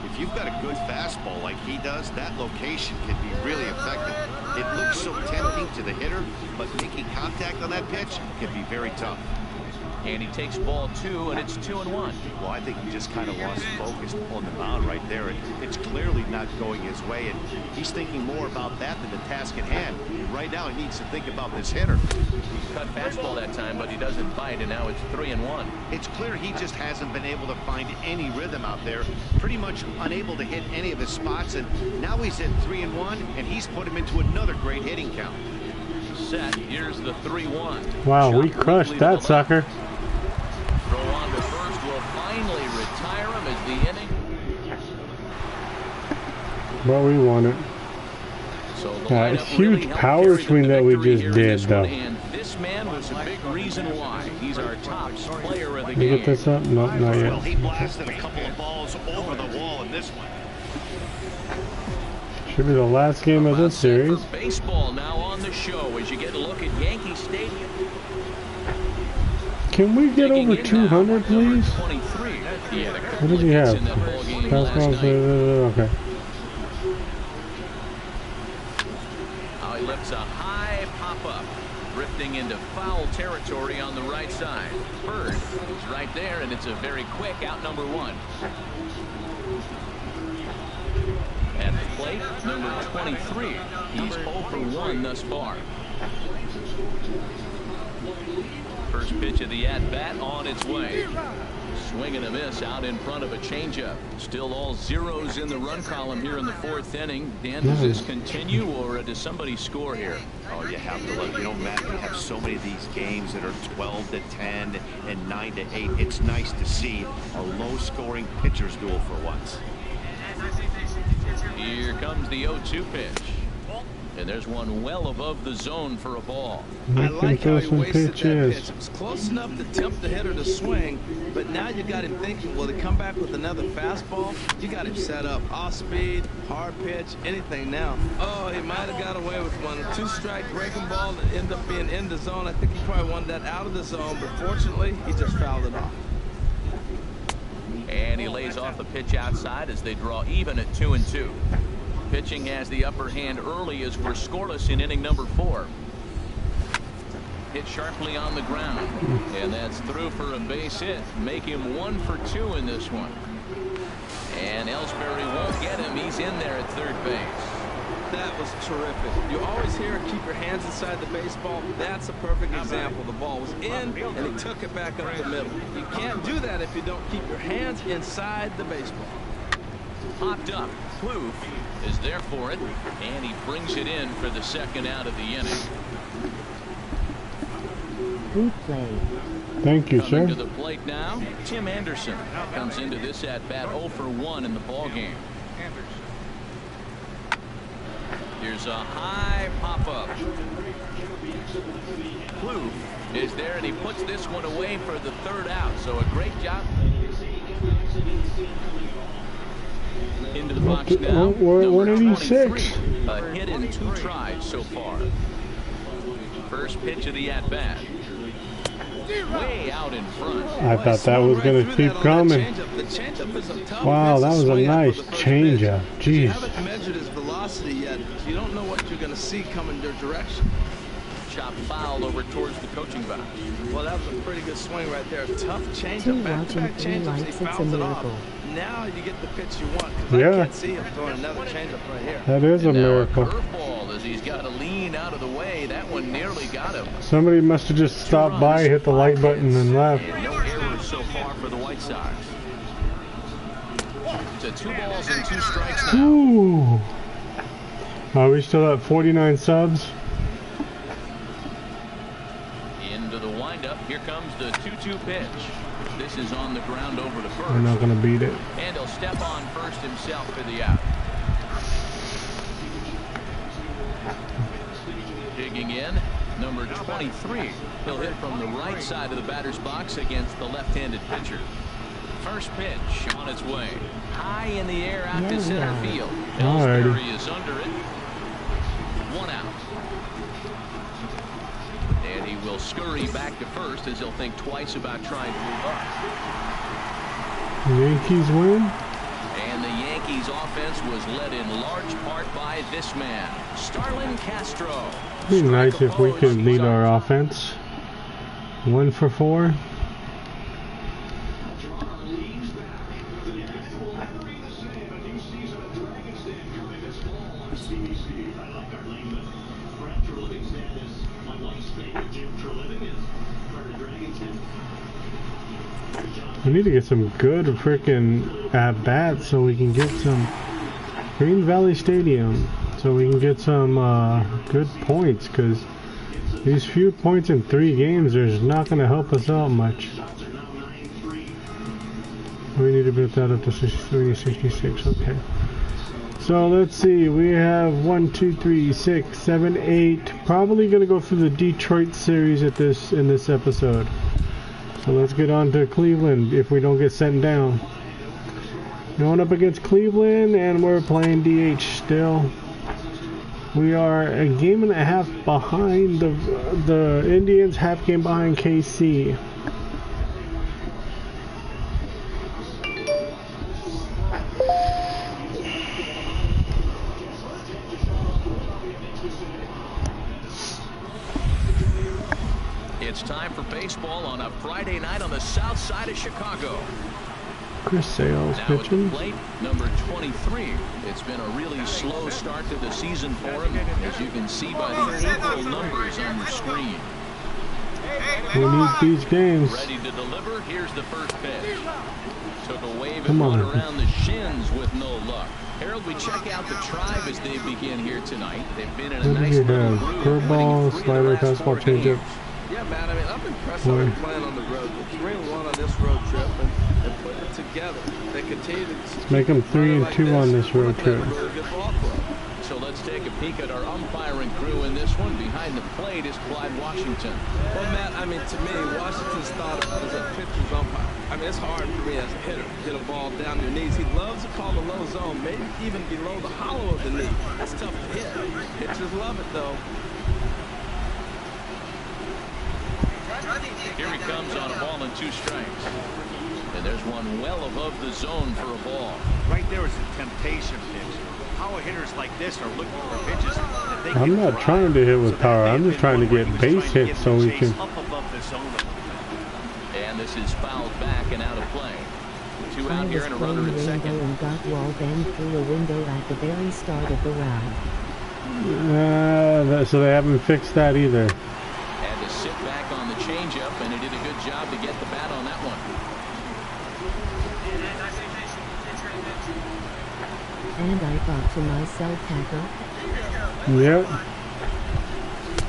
If you've got a good fastball like he does, that location can be really effective. It looks so tempting to the hitter, but making contact on that pitch can be very tough. And he takes ball 2, and it's 2-1. Well, I think he just kind of lost focus on the mound right there. It's clearly not going his way, and he's thinking more about that than the task at hand. Right now, he needs to think about this hitter. He cut fastball that time, but he doesn't bite, and now it's 3-1. It's clear he just hasn't been able to find any rhythm out there. Pretty much unable to hit any of his spots, and now he's at 3-1, and he's put him into another great hitting count. Set. Here's the 3-1. Wow, we crushed that sucker. Throw on to first will finally retire him as the inning. But we won it. So the That lineup huge really helped power carry them swing to that we victory just here in did, this though. one, and this man was a big reason why. He's our top player of the You game. get this up? Nope, not Well, yet. he blasted a couple of balls over the wall in this one. Should be the last game of this series. For baseball now on the show as you get a look at Yankee Stadium. Can we get over 200, please? 23. He had a What couple does of he hits have? in that ball game last Fastballs, night. okay. He lifts a high pop-up, drifting into foul territory on the right side. Bird is right there, and it's a very quick out number 1. At the plate, number 23. He's 0 for 1 thus far. First pitch of the at-bat on its way. Swing and a miss out in front of a changeup. Still all zeros in the run column here in the 4th inning. Dan, does this continue, or does somebody score here? Oh, you have to let, you know, Matt, we have so many of these games that are 12-10 and 9-8. It's nice to see a low-scoring pitcher's duel for once. Here comes the 0-2 pitch. And there's one well above the zone for a ball. I like how he wasted that pitch. It was close enough to tempt the hitter to swing, but now you got him thinking, will he come back with another fastball? You got him set up. Off speed, hard pitch, anything now. Oh, he might have got away with one. A 2-strike breaking ball that ended up being in the zone. I think he probably wanted that out of the zone, but fortunately, he just fouled it off. And he lays off the pitch outside as they draw even at 2-2. Pitching has the upper hand early as we're scoreless in inning number 4. Hit sharply on the ground, and that's through for a base hit. Make him 1 for 2 in this one. And Ellsbury won't get him. He's in there at third base. That was terrific. You always hear keep your hands inside the baseball. That's a perfect example. The ball was in, and he took it back up the middle. You can't do that if you don't keep your hands inside the baseball. Popped up. Kloof is there for it, and he brings it in for the second out of the inning. Good play. Thank you, Coming sir. to the plate now, Tim Anderson comes into this at bat 0 for 1 in the ball game. Here's a high pop-up. Kloof is there, and he puts this one away for the third out. So a great job. Into the box now. We're 186. A hit in 2 tries so far. First pitch of the at-bat. Way out in front. I thought that was going to keep coming. Wow, that was a nice changeup. Jeez. You haven't measured his velocity yet. You don't know what you're going to see coming your direction. Chop foul over towards the coaching box. Well, that was a pretty good swing right there. Tough changeup, back-to-back changeups. He fouls it off. Now you get the pitch you want. Yeah. I can't see him throwing another changeup right here. That is a miracle. Curveball as he's got to lean out of the way. That one nearly got him. Somebody must have just stopped by, hit the like button, and left. And no errors so far for the White Sox. It's a 2 balls and 2 strikes now. Ooh. Are we still at 49 subs? Into the windup. Here comes the 2-2 pitch. This is on the ground over to first. We're not going to beat it. And he'll step on first himself for the out. Digging in, number 23. He'll hit from the right side of the batter's box against the left-handed pitcher. First pitch on its way. High in the air out to center field. Ellsbury is under it. 1 out. And he will scurry back to first as he'll think twice about trying to move up. Yankees win. And the Yankees offense was led in large part by this man, Starlin Castro. It'd be nice if we could lead our offense. 1 for 4. We need to get some good freaking at-bats so we can get some Green Valley Stadium so we can get some good points, because these few points in 3 games is not going to help us out much. We need to build that up to 66. Okay. So let's see. We have 1, 2, 3, 6, 7, 8. Probably going to go through the Detroit series in this episode. So let's get on to Cleveland if we don't get sent down. Going up against Cleveland, and we're playing DH still. We are a game and a half behind the Indians, half game behind KC. It's time for baseball on a Friday night on the south side of Chicago. Chris Sales Now pitching. at the plate, number 23. It's been a really slow start to the season for him, as you can see by the April numbers on your screen. We need these games. Ready to deliver. Here's the first pitch. Took a wave Come and on. run around the shins with no luck. Harold, we check out the Tribe as they begin here tonight. They've been in a What do nice you little have? groove, Curveball, winning 3 of the slider, last 4 fastball, changeup. games. Yeah, man, I mean, I'm impressed how they're playing on the road. They're 3-1 on this road trip and putting it together. They continue to Make them 3-2 on this road trip. So let's take a peek at our umpiring crew in this one. Behind the plate is Clyde Washington. Well, Matt, I mean, to me, Washington's thought of as a pitcher's umpire. I mean, it's hard for me as a hitter to hit a ball down your knees. He loves to call the low zone, maybe even below the hollow of the knee. That's tough to hit. Pitchers love it, though. Here he comes on a ball and 2 strikes. And there's one well above the zone for a ball. Right there is a temptation pitch. Power hitters like this are looking for pitches that they I'm not trying to hit with power. I'm just trying to get base hits so we can. Up above the zone. And this is fouled back and out of play. 2 out here and a runner at second. And got wall banged through a window at the very start of the round. So they haven't fixed that either. Had to sit back on the changeup, and he did a good job to get the bat on that one. And I thought to myself, tackle. Yep.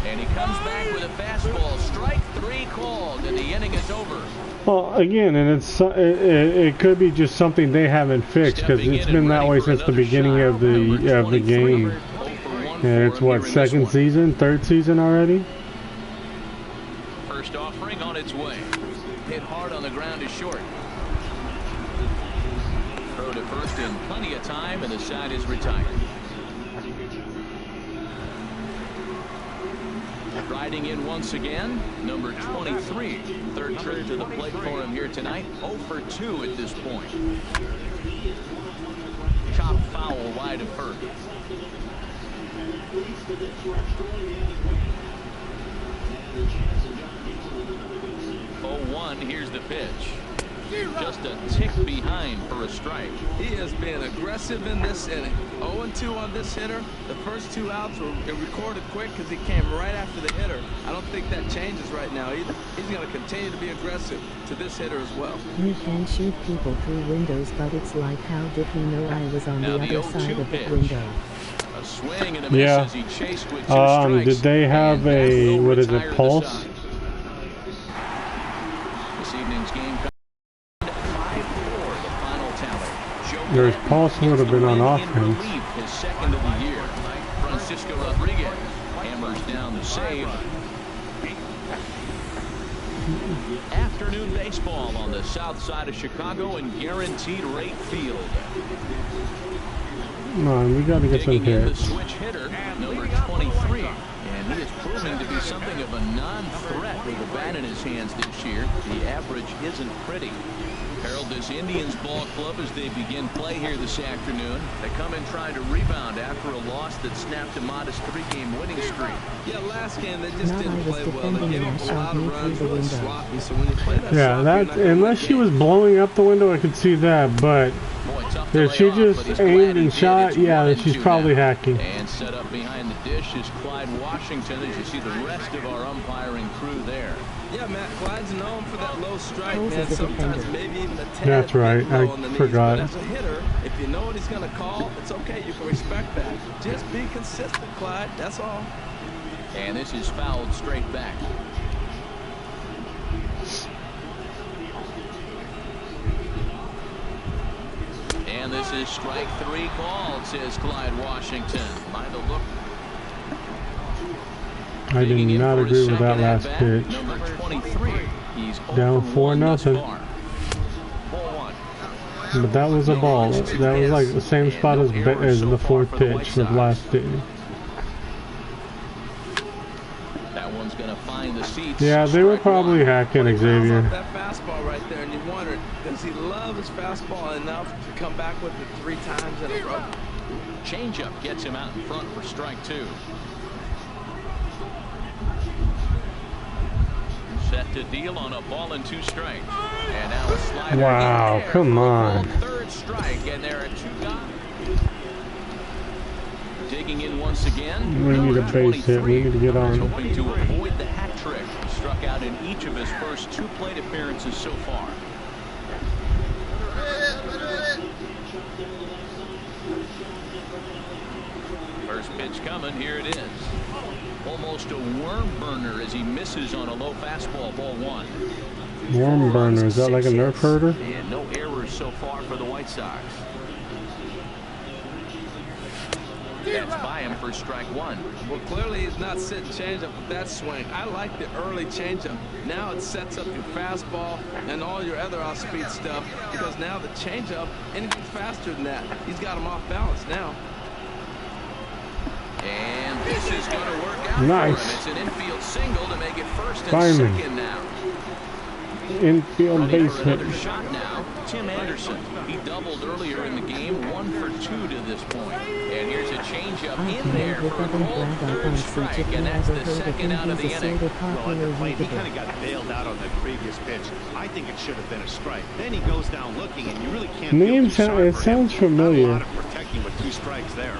And he comes back with a fastball. Strike 3 called, and the inning is over. Well, again, and it could be just something they haven't fixed because it's been that way since the beginning of the game. And it's what, second season, third season already? First offering on its way. Hit hard on the ground is short. Throw to first in plenty of time, and the side is retired. Riding in once again, number 23. Third trip to the plate for him here tonight. 0 for 2 at this point. Chop foul wide of first. 0-1, here's the pitch. Just a tick behind for a strike. He has been aggressive in this inning. 0-2 on this hitter. The first 2 outs were recorded quick because he came right after the hitter. I don't think that changes right now either. He's going to continue to be aggressive to this hitter as well. You can shoot people through windows, but it's like, how did he know I was on the other side of the window? A swing and a miss as he chased with 2 strikes. Did they have a, what is it, pulse? This evening's game comes at 5-4, the final tally. There's pulse would have been on offense. His second of the year. Francisco Rodriguez hammers down the save. Afternoon baseball on the south side of Chicago and Guaranteed Rate Field. Come on, we got to get some hits. The switch hitter, number 23, and he is proving to be something of a non-threat with the bat in his hands this year. The average isn't pretty. Herald this Indians ball club as they begin play here this afternoon. They come in trying to rebound after a loss that snapped a modest 3-game winning streak. Yeah, last game they just didn't play well. They gave up a lot of runs, really sloppy. So when you play that, yeah, that unless she was blowing up the window, I could see that. But if she just aimed and shot, yeah, she's probably hacking. And set up behind the dish is Clyde Washington, as you see the rest of our umpiring crew there. Yeah, Matt, Clyde's known for that low strike, man. Sometimes maybe even a 10. That's right. I forgot. But as a hitter, if you know what he's going to call, it's okay. You can respect that. Just be consistent, Clyde. That's all. And this is fouled straight back. And this is strike 3 called, says Clyde Washington. Mind the look. I did not agree with that last pitch. Number 23. He's down 4-0. But that was a ball. That was like the same spot as the 4th pitch of last day. That one's going to find the seats. Yeah, they were probably hacking Xavier. That fastball right there, and you wondered, does he love his fastball enough to come back with it 3 times in a row? Changeup gets him out in front for strike 2. Set to deal on a ball and 2 strikes. And now a slider. Wow, come on. 3rd strike, and there are 2 guys. Digging in once again. We need a base hit. We need to get on. Hoping to avoid the hat trick. He struck out in each of his first 2 plate appearances so far. First pitch coming. Here it is. Almost a worm burner as he misses on a low fastball, ball 1. Worm burner, is that like a Nerf herder? And no errors so far for the White Sox. That's by him for strike one. Well, clearly he's not sitting changeup with that swing. I like the early changeup. Now it sets up your fastball and all your other off-speed stuff, because now the changeup, anything faster than that, he's got him off balance now. And this is going to work out nice. for him. It's an infield single to make it first and Finally. second now. Infield base hit. Another shot now, Tim Anderson. He doubled earlier in the game, 1 for 2 to this point. And here's a changeup in there for a cold third strike, and that's the second out of the inning. Well, at the plate, he kind of got bailed out on the previous pitch. I think it should have been a strike. Then he goes down looking, and you really can't. Name it sounds familiar. A lot of protecting with 2 strikes there.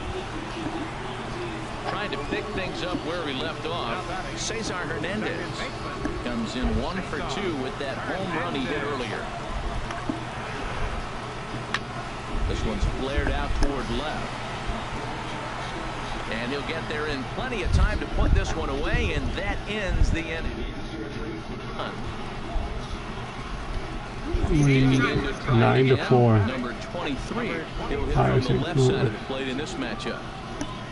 Trying to pick things up where we left off. Cesar Hernandez comes in 1 for 2 with that home run he hit earlier. This one's flared out toward left. And he'll get there in plenty of time to put this one away, and that ends the inning. 9-4. Number 23. He'll hit from the left side of the plate in this matchup.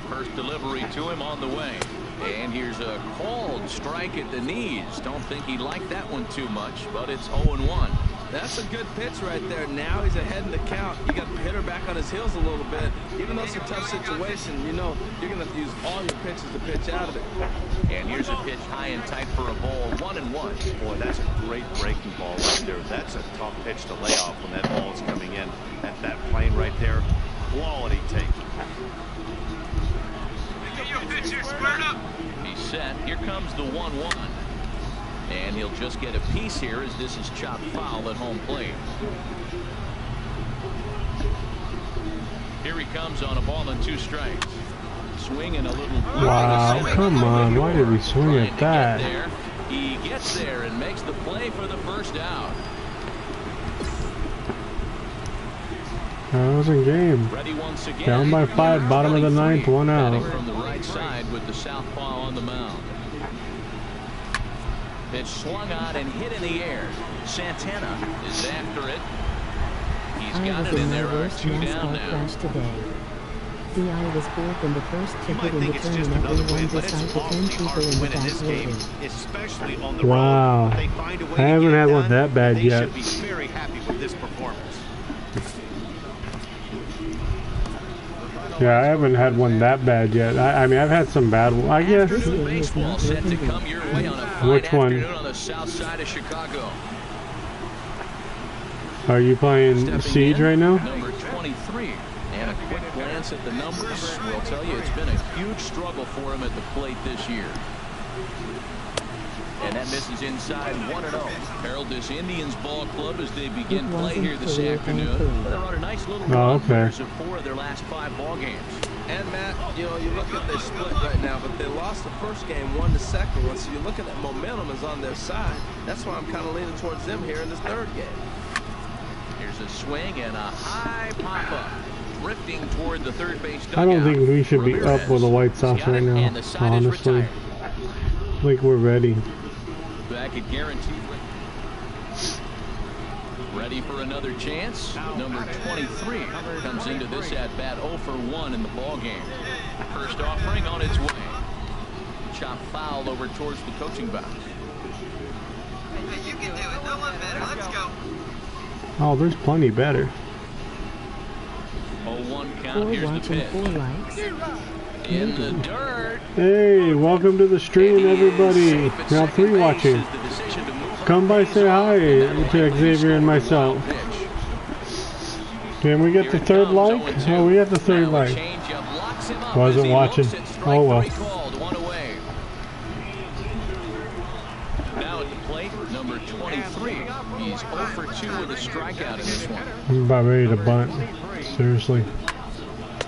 First delivery to him on the way. And here's a called strike at the knees. Don't think he liked that one too much, but it's 0-1. That's a good pitch right there. Now he's ahead in the count. You got the hitter back on his heels a little bit. Even though it's a tough situation, you know you're going to have to use all your pitches to pitch out of it. And here's a pitch high and tight for a ball, 1-1. Boy, that's a great breaking ball right there. That's a tough pitch to lay off when that ball is coming in. That plane right there, quality take. He's set. Here comes the 1-1. And he'll just get a piece here as this is chopped foul at home plate. Here he comes on a ball and 2 strikes. Swinging a little. Wow, come on. Why did we swing at that? He gets there and makes the play for the first out. That was a game. Ready once again. Down by 5, bottom of the 9th, 1 out. From the right side with the southpaw on the mound. Pitch swung on and hit in the air. Santana is after it. He's got it, and there are 2 down now. DI was 4th in the first to hit in the tournament. Everyone decided to 10 people in the back order. Wow. I haven't had one that bad yet. They should be very happy with this performance. Yeah, I haven't had one that bad yet. I mean, I've had some bad ones, I guess. Baseball set to come your way on a fine Which one? afternoon on the south side of Chicago. Are you playing Siege right now? Number 23. And a quick glance at the numbers will tell you it's been a huge struggle for him at the plate this year. And that misses inside 1-0. Herald this Indians ball club as they begin play here this afternoon. They're on a nice little run of 4 of their last 5 ball games. And Matt, you know, you look at they split right now, but they lost the first game, won the second one. So you're looking at momentum is on their side. That's why I'm kind of leaning towards them here in this 3rd game. Here's a swing and a high pop-up. Drifting toward the third base dugout. I don't think we should be up with the White Sox right now, honestly. I think we're ready. Back at guaranteed. Ready for another chance. Number 23 comes into this at bat 0 for 1 in the ball game. First offering on its way. Chop foul over towards the coaching box. Hey, you can do it. No one better. Let's go. Oh, there's plenty better. 0-1 count. Here's the pitch. 4 likes. In the dirt. Hey, welcome to the stream, everybody. Now 3 watching. Come by, say hi to Xavier and myself. Can we get the 3rd like? Oh, we got the 3rd like. Wasn't watching. Oh well. Now at the plate, number 23. He's 0 for 2 with a strikeout in this one. I'm about ready to bunt. Seriously.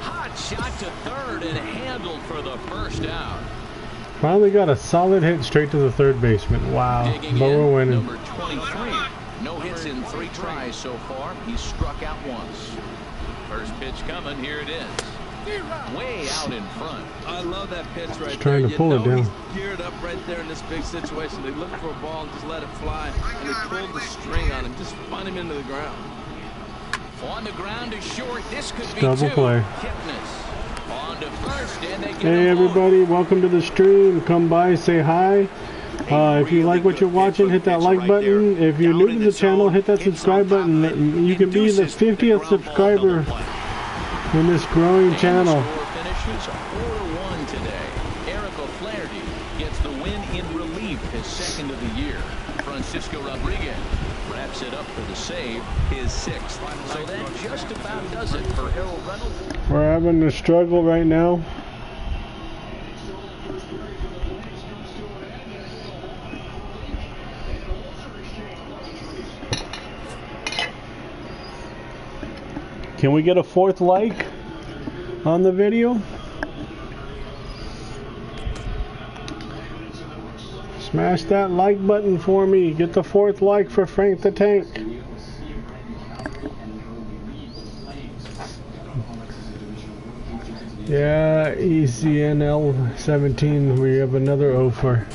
Hot shot to 3rd and handled for the first out. Finally got a solid hit straight to the 3rd baseman. Wow. But we're winning. Number 23. No hits in 3 tries so far. He's struck out once. First pitch coming. Here it is. Way out in front. I love that pitch right there. Trying to pull it down. He's geared up right there in this big situation. They look for a ball and just let it fly. And he pulled the string on him. Just spun him into the ground. On the ground is short. This could be double 2. play. Kipnis On to first, and they get Hey everybody, welcome to the stream. Come by, say hi. If you like what you're watching, hit that like button. If you're new to the channel, hit that subscribe button. You can be the 50th subscriber in this growing channel. Finishes 4-1 today. Eric O'Flaherty gets the win in relief, his second of the year. Francisco Rodriguez wraps it up for the save, his 6th. So that just about does it for Harold Reynolds. We're having a struggle right now. Can we get a 4th like on the video? Smash that like button for me. Get the 4th like for Frank the Tank. Yeah, ECNL 17. We have another offer.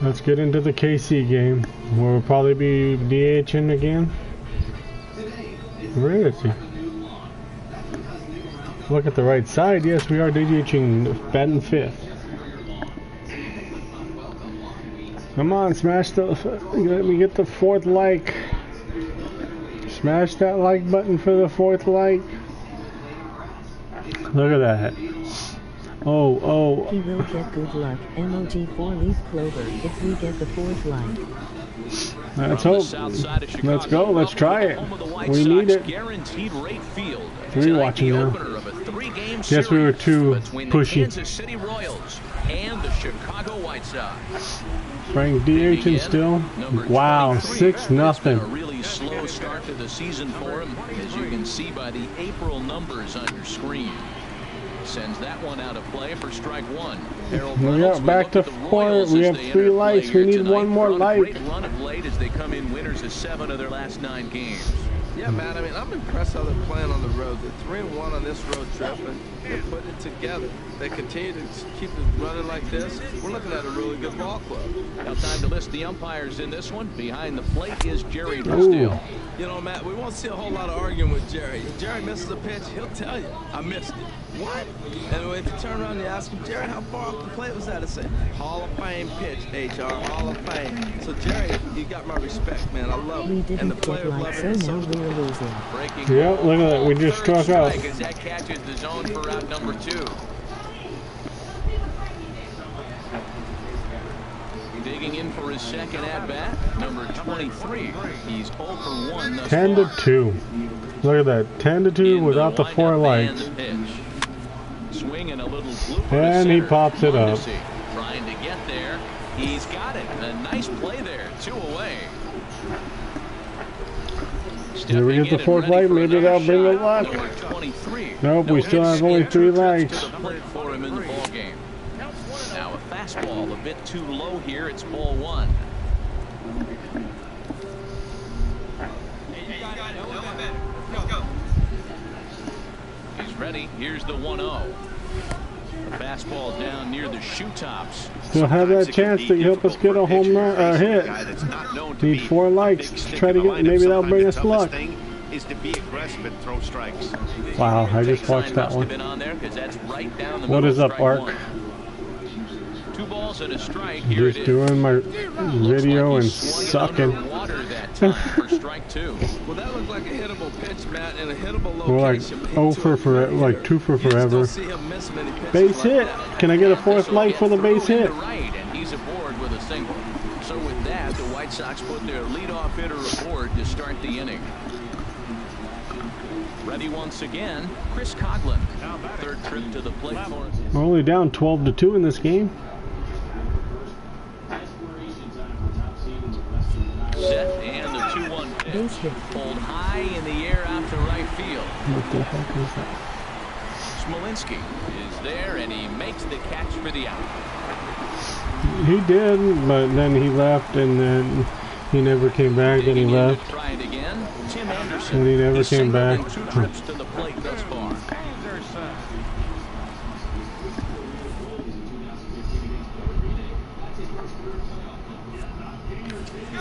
Let's get into the KC game. We'll probably be DHing again. Where is he? Look at the right side. Yes, we are DHing, batting 5th. Come on, smash the. Let me get the 4th like. Smash that like button for the 4th like. Look at that. Oh. He will get good luck. Emoji 4-leaf clover if we get the 4th like. Let's hope. Let's go. Let's try it. We need it. Guaranteed rate field. 3 watching now. Yes, we were too pushy. Kansas City Royals and the Chicago White Sox. Frank DHing still. Wow, 6-0. A really slow start to the season for him, as you can see by the April numbers on your screen. Sends that one out of play for strike 1. Harold Reynolds, back to 4. We have 3 likes. We need one more like. Great run of late as they come in winners of 7 of their last 9 games. Yeah, man, I mean, I'm impressed how they're playing on the road. They're 3-1 on this road trip, and they're putting it together. They continue to keep it running like this. We're looking at a really good ball club. Now time to list the umpires in this one. Behind the plate is Jerry Drysdale. You know, Matt, we won't see a whole lot of arguing with Jerry. If Jerry misses a pitch, he'll tell you, I missed it. What? And if you turn around and you ask him, Jerry, how far off the plate was that? I say, Hall of Fame pitch, HR, Hall of Fame. So, Jerry, you got my respect, man. I love it. And the player loves it. So now we're losing. Yep, look at that. We just struck out. As that catches the zone for out number 2. Digging in for his second at-bat, number 23. He's 0 for 1 thus 10-2. Look at that. 10-2 without the 4 likes. Swing and a little blooper And he pops it up. Trying to get there. He's got it. A nice play there. 2 away. Did we get the 4th light? Maybe that'll bring the luck. Nope, we still have only 3 lights. For him in the ball game. Now a fastball a bit too low here. It's ball 1. He's ready. Here's the 1-0. The fastball down near the shoe tops. Still have that chance to help us get a home run hit. Need 4 likes to try to get. Maybe that'll bring us luck. Is to be aggressive and throw strikes. Wow, I just watched that one. What is up, Ark? 2 balls and a strike. Just doing my video and sucking. For strike 2. Well, that looked like a hittable pitch, Matt, and a hittable We're like location. 0 for like 2 for forever. Base hit. Can I get a 4th like for the base hit? Right, and he's aboard with a single. So with that, the White Sox put their leadoff hitter aboard to start the inning. Ready once again, Chris Coughlin. 3rd trip to the plate for him. We're only down 12-2 in this game. Set and the 2-1 pitch. Pulled high in the air out to right field. What the heck is that? Smolinski is there and he makes the catch for the out. He did, but then he left and then he never came back. Then he left. Try it again. Tim Anderson. And he never came back. 2 trips to the plate thus far.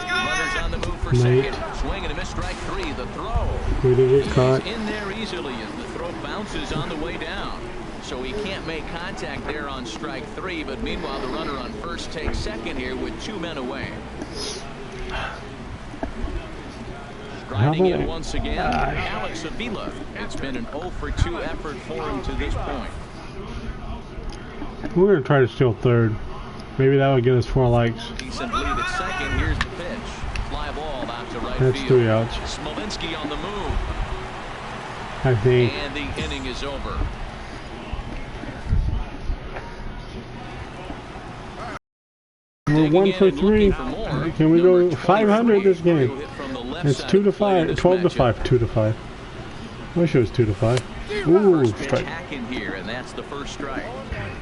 Runners on the move for second. swing and a miss, strike three. The throw. We didn't get caught. He's in there easily as the throw bounces on the way down. So he can't make contact there on strike three, but meanwhile the runner on first takes second here with 2 men away. Striding in once again, Alex Avila. It's been an 0 for 2 effort for him to this point. We're going to try to steal third. Maybe that would get us 4 likes. Decent lead at second. Here's the pitch. Fly ball out to right That's field. 3 outs. Smolinski on the move. I think. And the inning is over. We're 1 for 3. Can we go 500 this game? It's 2 to 5, 12 to 5, 2 to 5. Wish it was 2 to 5. Ooh, strike. In here, and that's the first strike.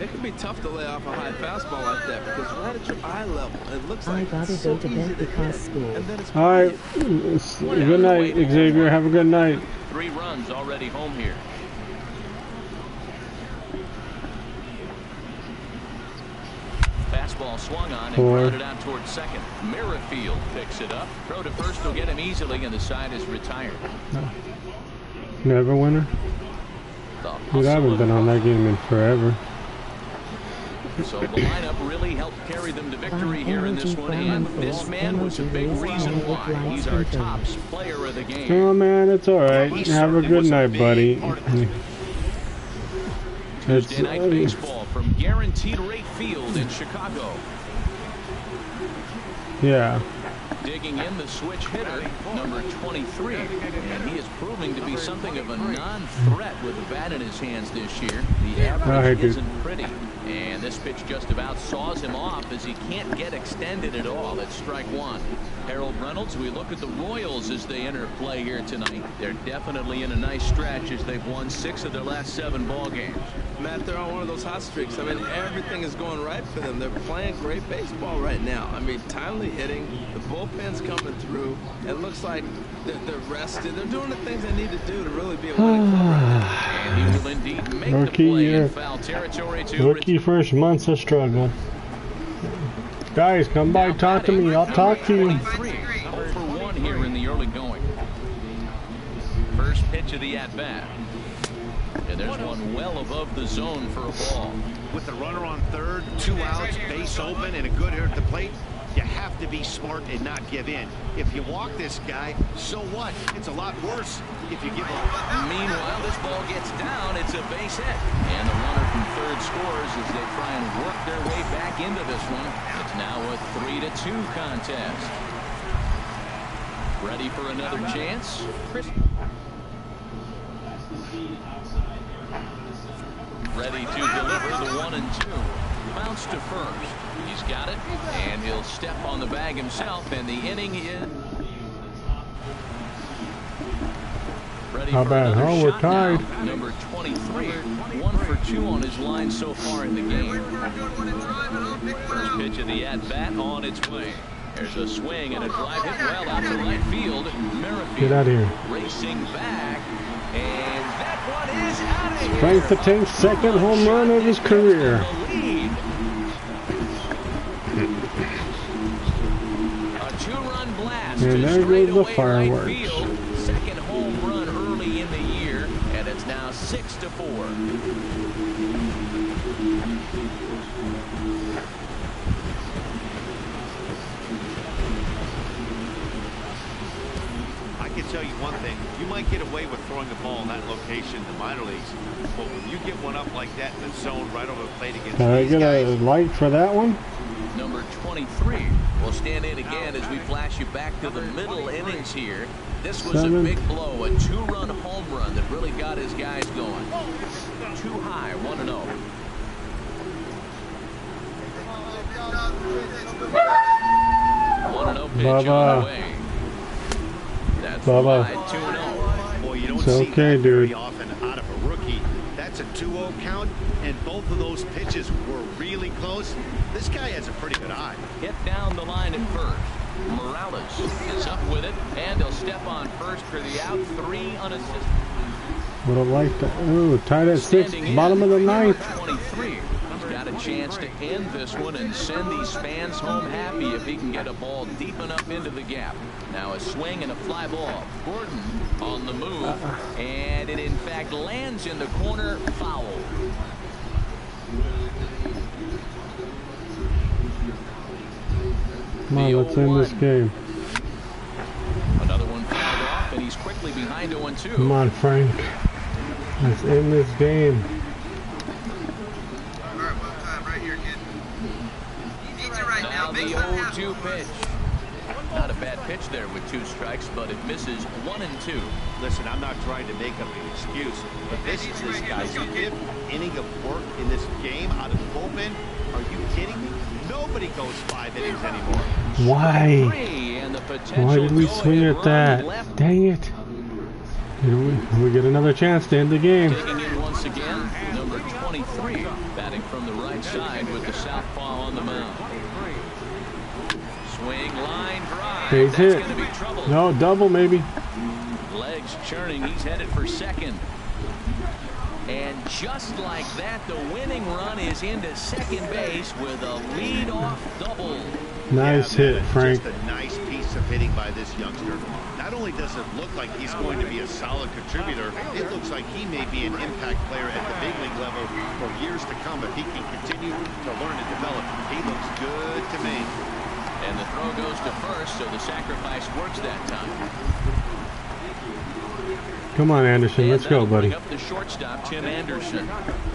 It can be tough to lay off a high fastball like that because right at your eye level, it looks like I gotta go to bed because school. All right, good night, Xavier. Have a good night. 3 runs already home here. Fastball swung on and grounded out towards second. Merrifield picks it up. Throw to first will get him easily, and the side is retired. Never winner. Dude, I haven't been on that game in forever. So the lineup really helped carry them to victory here in this one, and this man was a big reason why. He's our top player of the game. Oh man, it's all right. Have a good night, buddy. Tuesday night baseball from Guaranteed Rate Field in Chicago. Yeah. Digging in the switch hitter, number 23, and he is proving to be something of a non-threat with the bat in his hands this year. The average isn't pretty, and this pitch just about saws him off as he can't get extended at all. That's strike one. Harold Reynolds, we look at the Royals as they enter play here tonight. They're definitely in a nice stretch as they've won 6 of their last 7 ball games. Matt, they're on one of those hot streaks. I mean, everything is going right for them. They're playing great baseball right now. I mean, timely hitting, the bullpen's coming through. It looks like they're rested. They're doing the things they need to do to really be a winning club right now. And he will indeed make the play in foul territory to rookie first month's a struggle. Guys, come by, talk to me. I'll talk to you. 0 for 1 here in the early going. First pitch of the at-bat. And there's one well above the zone for a ball. With the runner on third, 2 outs, base open, and a good hitter at the plate, you have to be smart and not give in. If you walk this guy, so what? It's a lot worse if you give up. Meanwhile, this ball gets down. It's a base hit. And the runner from third scores as they try and work their way back into this one. It's now a 3-2 contest. Ready for another chance? Ready to deliver the 1 and 2. Bounce to first. He's got it, and he'll step on the bag himself, and the inning is ready. How bad? Oh, we're tied. Now. Number 23, 1 for 2 on his line so far in the game. First pitch of the at-bat on its way. There's a swing and a drive hit well out to right field. Merrifield get out of here. Racing back, and that one is out of here. Frank the Tank's second home run of his career. A 2-run blast. And there goes the fireworks. Right field. Second home run early in the year, and it's now 6-4. I can tell you one thing. You might get away with throwing the ball in that location in the minor leagues, but when you get one up like that in the zone right over the plate against Can I these get guys, a light for that one? Number 23 will stand in again as we flash you back to the middle innings here. This was a big blow, a 2-run home run that really got his guys going. Too high, 1-0. Pitch on the way. That's Bubba. 2-0. Boy, you don't It's see okay, that very dude. often out of a rookie. That's a 2-0 count, and both of those pitches were really close. This guy has a pretty good eye. Hit down the line at first. Morales is up with it, and he'll step on first for the out. 3 unassisted. Would have liked that. Ooh, tied at 6, bottom of the 9th. 23. He's got a chance to end this one and send these fans home happy if he can get a ball deep enough into the gap. Now a swing and a fly ball. Gordon on the move, and it in fact lands in the corner. Foul. Come on, let's end this game. Another one fouled off, and he's quickly behind 0-2. Come on, Frank. Let's end this game. Now the 0-2 pitch. Not a bad pitch there with 2 strikes, but it misses 1 and 2. Listen, I'm not trying to make up an excuse, but this is this guy's 5th inning of work in this game out of the bullpen. Are you kidding me? Nobody goes 5 innings anymore. Why? Why did we swing at that? Dang it. We get another chance to end the game. Taking in once again, number 23, batting from the right side with the southpaw on the mound. Swing, line, drive. Base hit. That's gonna be trouble. No, double maybe. Legs churning, he's headed for second. And just like that, the winning run is into second base with a lead-off double. Nice hit, Frank. Just a nice piece of hitting by this youngster. Not only does it look like he's going to be a solid contributor, it looks like he may be an impact player at the big league level for years to come if he can continue to learn and develop. He looks good to me. And the throw goes to first, so the sacrifice works that time. Come on, Anderson. Let's go, buddy. Up the shortstop, Tim Anderson,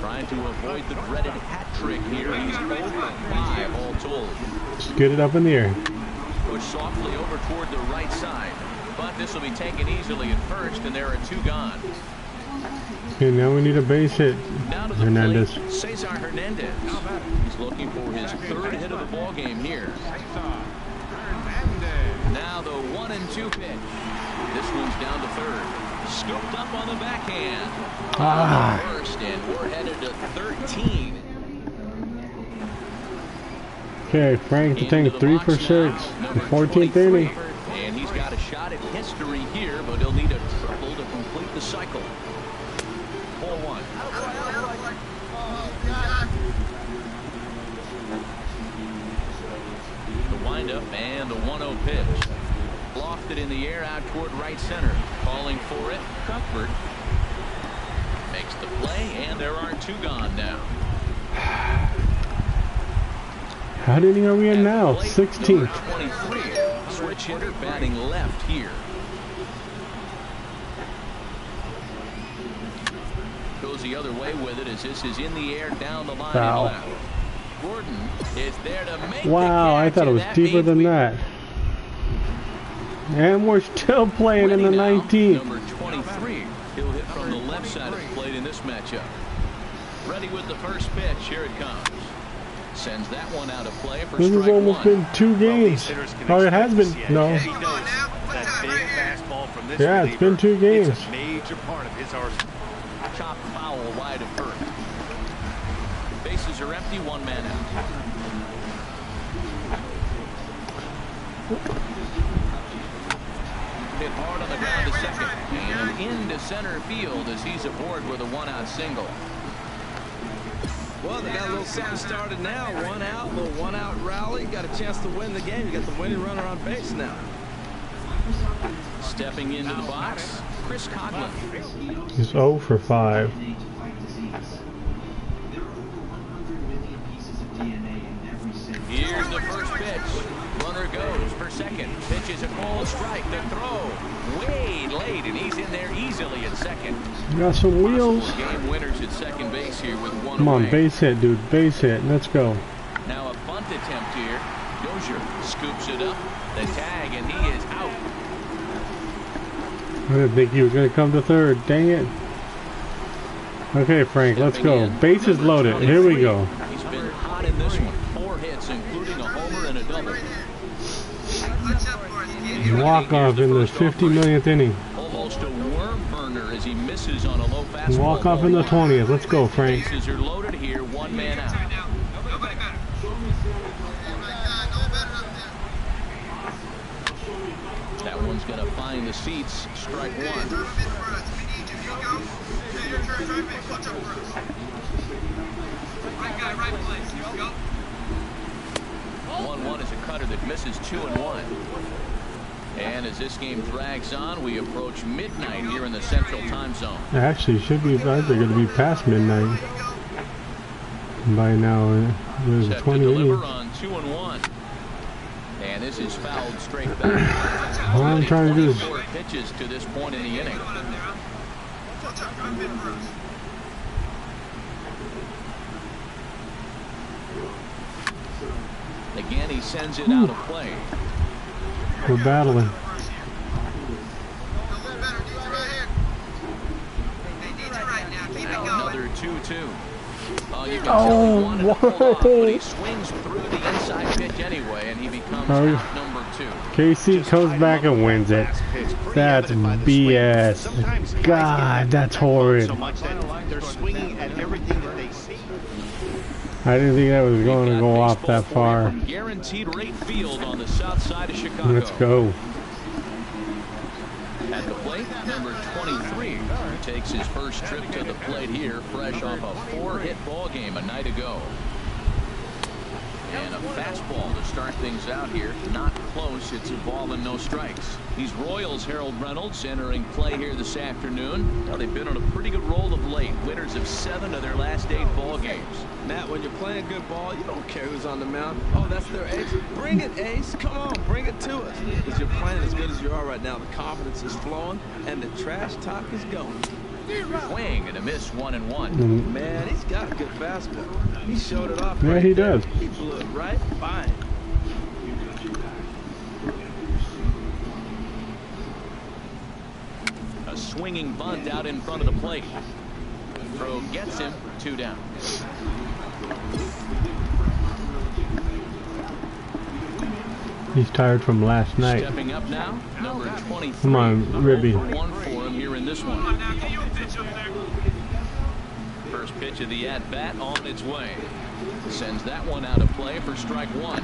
trying to avoid the dreaded hat trick here. He's 0 for 5 all told. Just get it up in the air. Push softly over toward the right side, but this will be taken easily at first, and there are 2 gone. Okay, now we need a base hit. Now to the Hernandez. plate, Cesar Hernandez. He's looking for his 3rd hit of the ball game here. Now the 1-2 pitch. This one's down to 3rd. Scooped up on the backhand. First, and we're headed to 13. Okay, Frank the Tank 3 for 6. The 14th inning. And he's got a shot at history here, but he'll need a triple to complete the cycle. 4-1. The windup and the 1-0 pitch. Lofted in the air out toward right center. Calling for it, Cuthbert. Makes the play, and there are 2 gone now. How many are we in now? 16th. 23. Switch hitter batting left here. Goes the other way with it as this is in the air down the line. Foul. Left. Gordon is there to make Wow, I thought it was deeper than that. And we're still playing in the 19th. Number 23. He'll hit from the left side of the plate in this matchup. Ready with the first pitch. Here it comes. Sends that one out of play for this strike has almost 1. been 2 games. Oh, it has been. No. Yeah, it's been 2 games. It's a major part of his arsenal. Chop foul wide of first. Bases are empty, 1 man out. Hit hard on the ground to second and into center field as he's aboard with a 1-out single. Well, they got a little something started now. 1 out, little 1-out rally. Got a chance to win the game. You got the winning runner on base now. Stepping into the box, Chris Coughlin. He's 0 for 5. Here's the first pitch. Runner goes for second. Pitch is a called strike. The throw way late, and he's in there easily at second. Got some wheels. Game winners at second base here with 1 Come on, away. base hit, dude. Base hit. Let's go. Now a bunt attempt here. Dozier scoops it up. The tag, and he is out. I didn't think he was going to come to 3rd. Dang it. Okay, Frank, let's go. Bases loaded. Here we go. He's been hot in this one. 4 hits, including a homer and a double. Walk off in the 50 millionth inning. Almost a worm burner as he misses on a low fastball. Walk off in the 20th. Let's go, Frank. Bases are loaded here. 1 man out. That one's going to find the seats. Strike one. 1-1 is a cutter that misses 2-1. And as this game drags on, we approach midnight here in the Central Time Zone. Actually, should be either going to be past midnight by now. There's Set 20 to deliver innings. on 2-1. And this is fouled straight back. All I'm trying to do is 24 pitches to this point in the inning. Again, he sends it out of play. we're battling. Another 2-2. You can Oh, tell he wanted to pull off, whoa. but he swings through the inside pitch anyway, and he becomes Oh. out number 2. KC comes back and wins it. That's BS. God, that's horrid. So much that they're swinging at everything that they see. I didn't think that was going to We've go got off baseball that for you far. from Guaranteed Rate Field on the south side of Chicago. Let's go. At the plate, number 23 takes his first trip to the plate here, fresh off a 4-hit ball game a night ago. And a fastball to start things out here. Not close. It's a ball and no strikes. These Royals, Harold Reynolds, entering play here this afternoon. Well, they've been on a pretty good roll of late. Winners of 7 of their last 8 ball games. Matt, when you're playing good ball, you don't care who's on the mound. Oh, that's their ace. Bring it, ace. Come on, bring it to us. Because you're playing as good as you are right now. The confidence is flowing, and the trash talk is going. Swing and a miss, 1-1. Man, he's got a good fastball. He showed it off. Yeah, right he there. does. He blew it right by him. A swinging bunt out in front of the plate. Throw gets him, 2 down. He's tired from last night. Stepping up now, number 23. Come on, Ribby. 1 for him here in this one. First pitch of the at-bat on its way. Sends that one out of play for strike 1.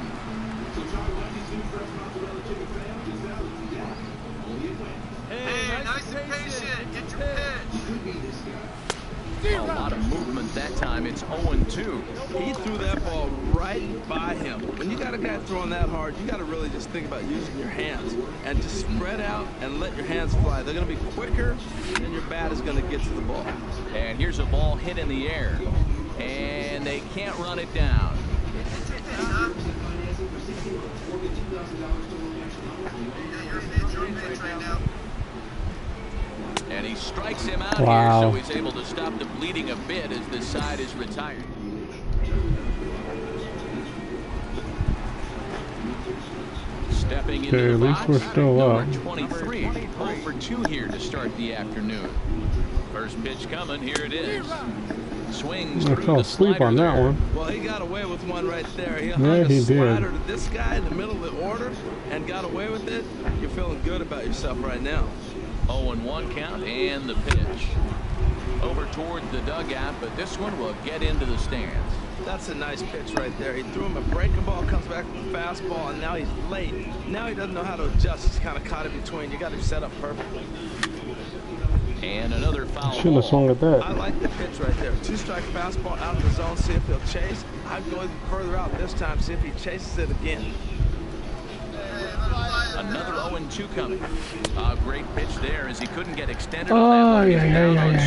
Hey, nice and patient. Get your pitch. A lot of movement that time. It's 0-2. He threw that ball right by him. When you got a guy throwing that hard, you got to really just think about using your hands and just spread out and let your hands fly. They're going to be quicker than your bat is going to get to the ball. And here's a ball hit in the air. And they can't run it down. And he strikes him out Wow. here, so he's able to stop the bleeding a bit as this side is retired. Stepping into Okay, the at least box, we're still up. number 23, 0 for 2 here to start the afternoon. First pitch coming, here it is. Swings I through fell the asleep slider on that there. one. Well, he got away with one right there. He Yeah, hung a he did. slider to this guy in the middle of the order and got away with it. You're feeling good about yourself right now. 0-1 count and the pitch. Over toward the dugout, but this one will get into the stands. That's a nice pitch right there. He threw him a breaking ball, comes back with a fastball, and now he's late. Now he doesn't know how to adjust. He's kind of caught in between. You got him set up perfectly. And another foul Shouldn't have swung ball. at that. I like the pitch right there. 2-strike fastball out of the zone, see if he'll chase. I'd go even further out this time, see if he chases it again. Another 0-2 coming. A great pitch there as he couldn't get extended Oh, on that one. yeah, He's yeah, down yeah, on yeah,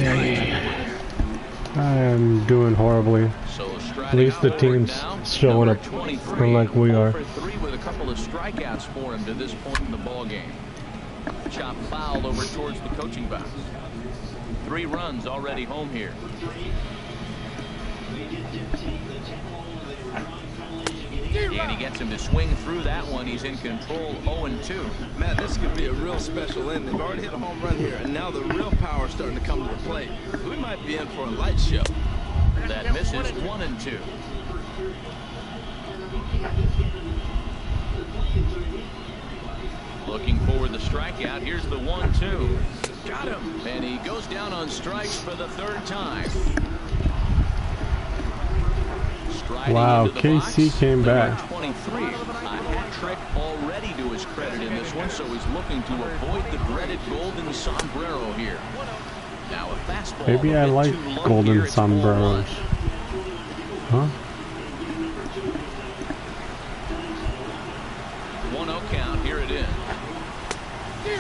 strikes. I am doing horribly. So At least the team's showing up like we are. 0 for 3 with a couple of strikeouts for him to this point in the ball game. Chop foul over towards the coaching box. 3 runs already home here. And he gets him to swing through that one. He's in control, 0-2. Matt, this could be a real special end. They've already hit a home run here, and now the real power is starting to come to the plate. We might be in for a light show. That misses, 1-2. Looking for the strikeout. Here's the 1-2. Got him. And he goes down on strikes for the 3rd time. Striding Wow, into the KC box, came number back. 23. A hat trick already to his credit in this one, so he's looking to avoid the dreaded golden sombrero here. Now a fastball. Maybe I like golden sombreros. Huh? 1-0 count. Here it is.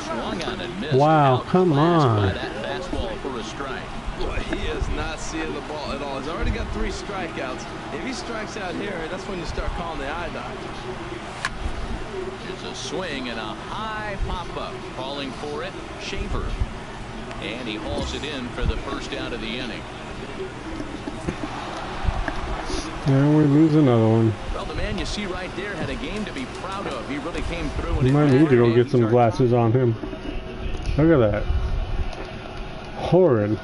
Swung on and missed. Wow, come on. By that fastball for a strike. Boy, he is not seeing the ball at all. He's already got 3 strikeouts. If he strikes out here, that's when you start calling the eye doctor. It's a swing and a high pop-up. Calling for it, Shaver. And he hauls it in for the first out of the inning. And we lose another one. Well, the man you see right there had a game to be proud of. He really came through. We might need to go get some glasses on him. Look at that. Horrid.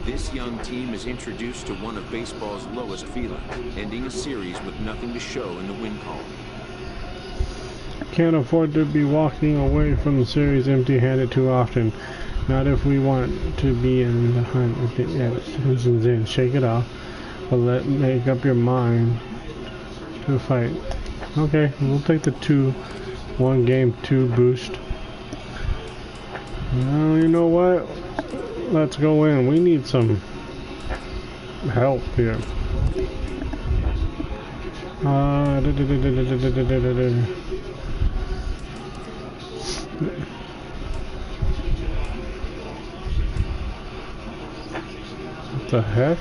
This young team is introduced to one of baseball's lowest feelings, ending a series with nothing to show in the win column. Can't afford to be walking away from the series empty-handed too often. Not if we want to be in the hunt. Yeah, shake it off, but make up your mind to fight. Okay, we'll take the 1 game 2 boost. Well, you know what? Let's go in. We need some help here. What the heck?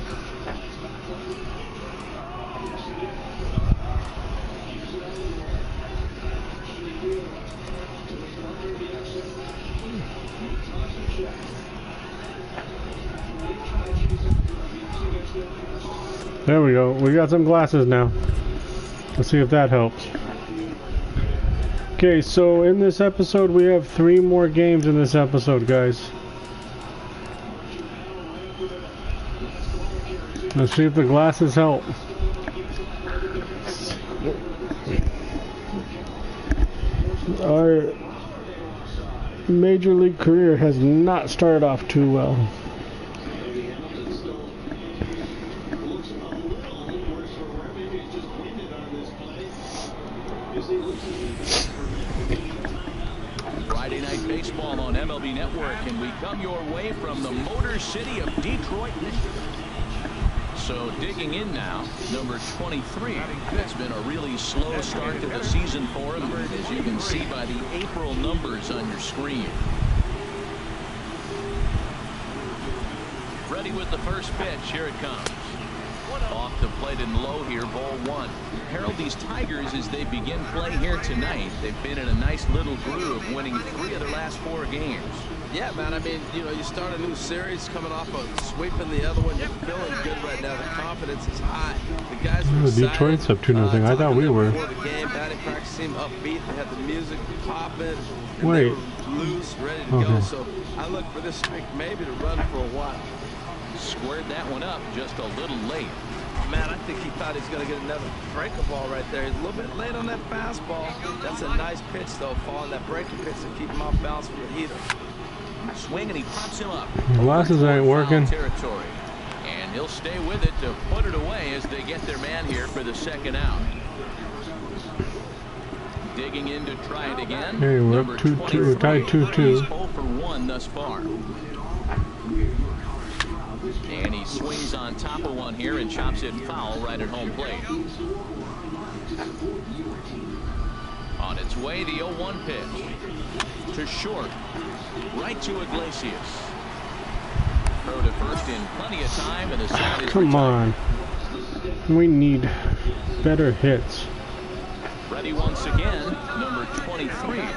There we go. We got some glasses now. Let's see if that helps. Okay, so in this episode, we have 3 more games in this episode, guys. Let's see if the glasses help. Our major league career has not started off too well. Friday Night Baseball on MLB Network, and we come your way from the Motor City of Detroit, Michigan. So digging in now, number 23. It's been a really slow start to the season for him, as you can see by the April numbers on your screen. Ready with the first pitch. Here it comes. Off the plate and low here, ball 1. Harold, these Tigers, as they begin play here tonight, they've been in a nice little groove, winning 3 of their last 4 games. Yeah, man, I mean, you know, you start a new series coming off of sweeping the other one. You're feeling good right now. The confidence is high. The guys are excited. Detroit's up 2-0. I thought we were. Before the game, batting practice seemed upbeat. They had the music popping. Wait. They were loose, ready to go. So I look for this streak maybe to run for a while. Squared that one up just a little late. Man, I think he thought he's going to get another breaker ball right there. He's a little bit late on that fastball. That's a nice pitch, though, following that breaking pitch to keep him off balance for the heater. Swing, and he pops him up. Glasses ain't working. Territory. And he'll stay with it to put it away as they get their man here for the second out. Digging in to try it again. Hey, we're up 2-2. We're tied 2-2. He's 0 for 1 thus far. And he swings on top of one here and chops it foul right at home plate. On its way, the 0-1 pitch. To short. Right to Iglesias. Throw to first in plenty of time, and the side is Come retired. on. We need better hits. Ready once again, number 23. 0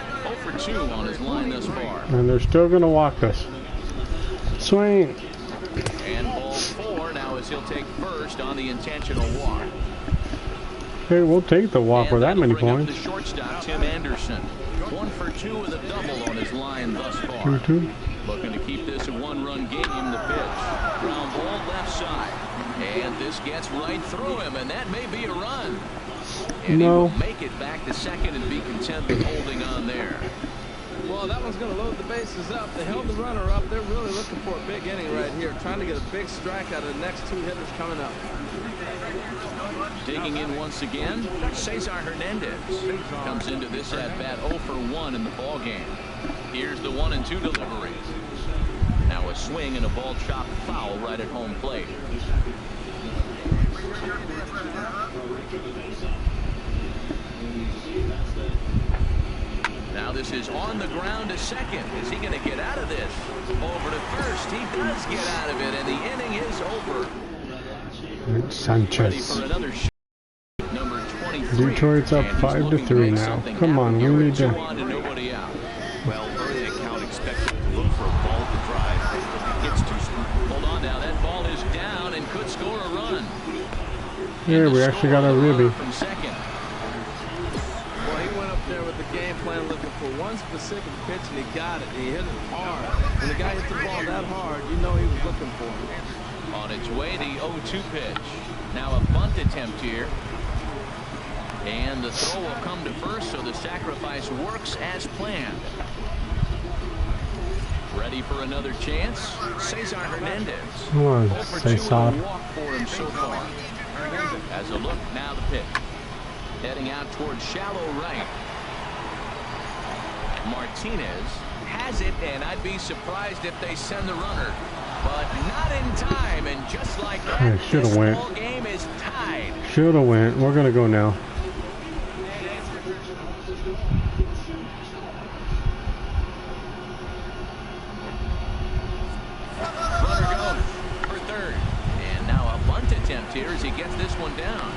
for 2 on his line thus far. And they're still going to walk us. Swing. And ball 4 now as he'll take first on the intentional walk. Hey, we'll take the walk for that many points. The shortstop, Tim Anderson. 1 for 2 with a double on his line thus far. 2-2. Looking to keep this a 1-run game. The pitch. Ground ball left side. And this gets right through him, and that may be a run. And No. he will make it back to second and be content with holding on there. Well, that one's going to load the bases up. They held the runner up. They're really looking for a big inning right here, trying to get a big strike out of the next two hitters coming up. Digging in once again, Cesar Hernandez comes into this at-bat 0 for 1 in the ball game. Here's the 1-2 delivery. Now a swing and a ball chopped foul right at home plate. Now this is on the ground to second. Is he going to get out of this? Over to first. He does get out of it, and the inning is over. Sanchez. For another shot. Number 23. Detroit's up 5-3 now. Come on, we need to. Nobody out. Well, early account expected to look for a ball to drive. If it gets too strong. Hold on now. That ball is down and could score a run. Here, we actually got a ribby. From second. Well, he went up there with the game plan looking for one specific pitch, and he got it. He hit it hard. When the guy hits the ball that hard, you know he was looking for it. On its way, the 0-2 pitch. Now a bunt attempt here. And the throw will come to first, so the sacrifice works as planned. Ready for another chance? Cesar Hernandez. Come on, 0 for 2 Cesar. on the walk for him so far. As a look, now the pitch. Heading out towards shallow right. Martinez has it, and I'd be surprised if they send the runner. But not in time, and just like that, Shoulda this went. ball game is tied. Shoulda went. We're gonna go now. Runner goes for third. And now a bunt attempt here as he gets this one down.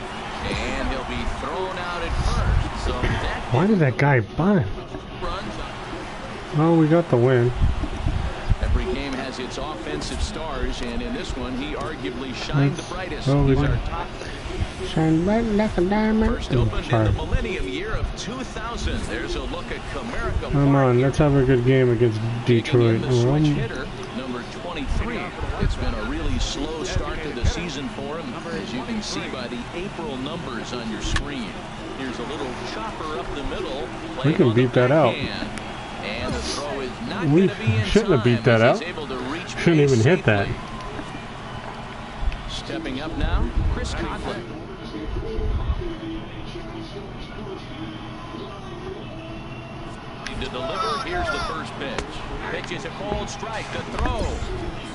And he'll be thrown out at first. So that Why did that guy bunt? runs. Oh, we got the win. Every game has its offensive stars, and in this one, he arguably shined the brightest. Oh, we He's did. our top Shine bright like a diamond. first opened in Sorry. the millennium year of 2000. There's a look at Comerica Come Park on, here. let's have a good game against Digging in Detroit. the switch hitter, number 23. It's been a really slow start to the season for him, as you can see by the April numbers on your screen. Here's a little chopper up the middle. We can beat that out. And the throw is not We going to be in shouldn't have beat time that as he's out. able to reach Shouldn't base even hit that. safely. Stepping up now, Chris Conley. To deliver, here's the first pitch. Pitch is a cold strike, the throw.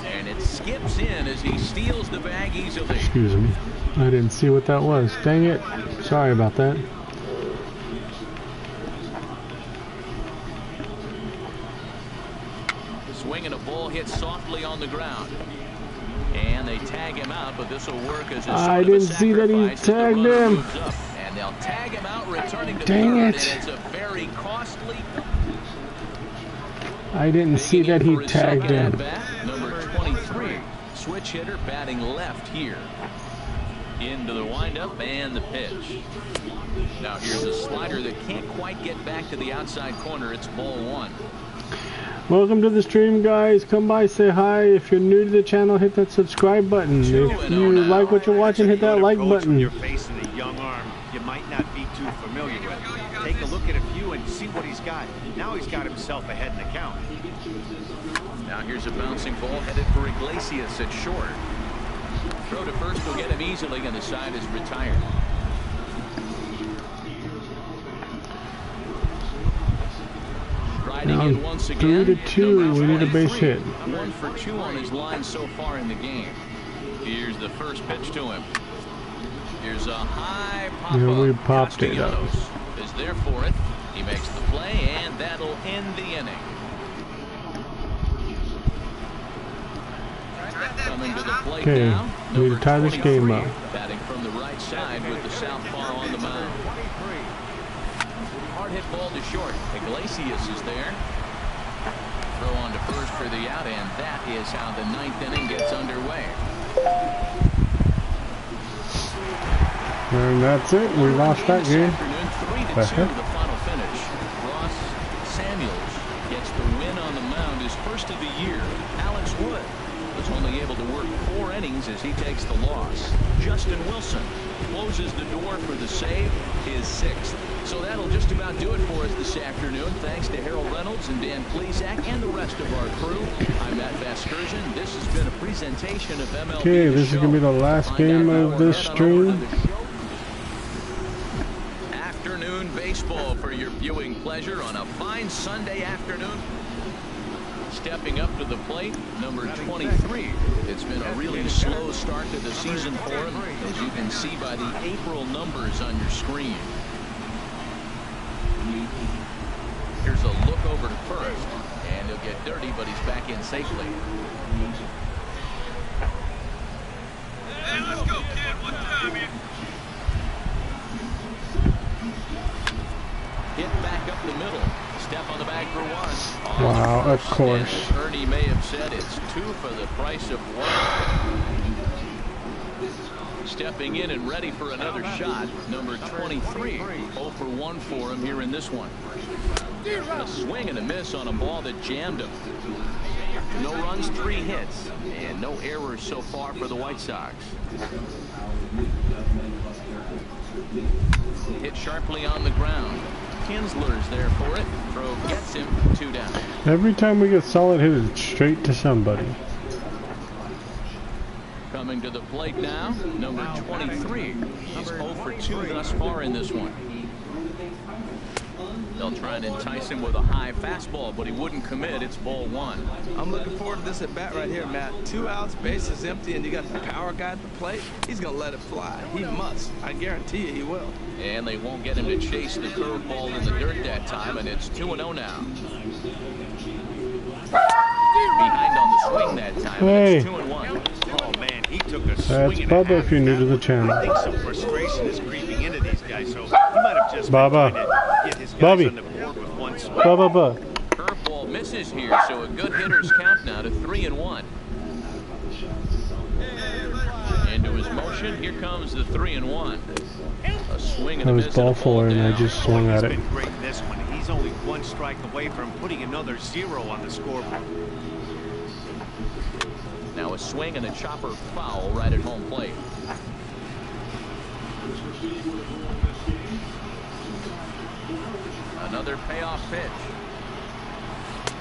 And it skips in as he steals the bag easily. Excuse me. I didn't see what that was. Dang it. Sorry about that. Swing and a ball hit softly on the ground. And they tag him out, but this will work as a sort I of a didn't see that he sacrifice as the tagged runner him. moves up. And they'll tag him out, returning to Dang third, it. and it's a very costly. I didn't see that he For his tagged second him. at-bat, number 23, switch hitter batting left here. Into the windup and the pitch. Now here's a slider that can't quite get back to the outside corner. It's ball one. Welcome to the stream, guys. Come by, say hi. If you're new to the channel, hit that subscribe button. If you like what you're watching, hit that like button. Your face and a young arm you might not be too familiar with. Take a look at a few and see what he's got. Now he's got himself ahead in the count. Now here's a bouncing ball headed for Iglesias at short. Throw to first will get him easily, and the side is retired. Riding Now in once again. 3-2. We need a base 23. hit. 1 for 2 on his line so far in the game. Here's the first pitch to him. Here's a high pop-up. Yeah, we popped it up. Castellanos is there for it. He makes the play, and that'll end the inning. Coming to the plate Okay, now. we need to tie this game 23, up. Batting from the right side with the southpaw on the mound. Hard hit ball to short. Iglesias is there. Throw on to first for the out, and that is how the ninth inning gets underway. And that's it. We lost that game. 3-2, the final finish. Ross Samuels gets the win on the mound, his first of the year. Alex Wood was only able to work 4 innings as He takes the loss. Justin Wilson closes the door for the save, his 6th. So that'll just about do it for us this afternoon. Thanks to Harold Reynolds and Dan Plesac and the rest of our crew. I'm Matt Vasgersian. This has been a presentation of MLB Okay, the this is Show. going to be the last game of this stream. Afternoon baseball for your viewing pleasure on a fine Sunday afternoon. Stepping up to the plate, number 23. It's been a really slow start to the season for him, as you can see by the April numbers on your screen. Here's a look over to first, and he'll get dirty, but he's back in safely. Hey, let's go, kid. One time here. Hit back up the middle. Step on the bag for 1. Wow, of course. And Ernie may have said it's 2 for the price of 1. Stepping in and ready for another shot, number 23. 0 for 1 for him here in this one. A swing and a miss on a ball that jammed him. No runs, 3 hits, and no errors so far for the White Sox. Hit sharply on the ground. Kinsler's there for it. Throw gets him 2 down. Every time we get solid hit, it's straight to somebody. Coming to the plate now, number 23. He's 0 for 2 thus far in this one. They'll try and entice him with a high fastball, but he wouldn't commit. It's ball 1. I'm looking forward to this at bat right here, Matt. 2 outs, base is empty, and you got the power guy at the plate. He's going to let it fly. He must. I guarantee you he will. And they won't get him to chase the curveball in the dirt that time, and it's 2-0 now. Behind on the swing that time, Hey. and it's 2-1. Oh, man, he took a swing. That's and Bubba a half if you're new to the at that one. channel. I think some frustration is creeping into these guys, so he might have just Bubba. been trying to get his guys Bubby. on the board with 1 swing. Bubba. Curveball misses here, so a good hitter's count now to 3-1. Into his motion, here comes the 3-1. A swing and That a was miss and ball a 4, and I down. just swung He's at it. been great in this one. He's only 1 strike away from putting another 0 on the scoreboard. Now a swing and a chopper foul right at home plate. Another payoff pitch.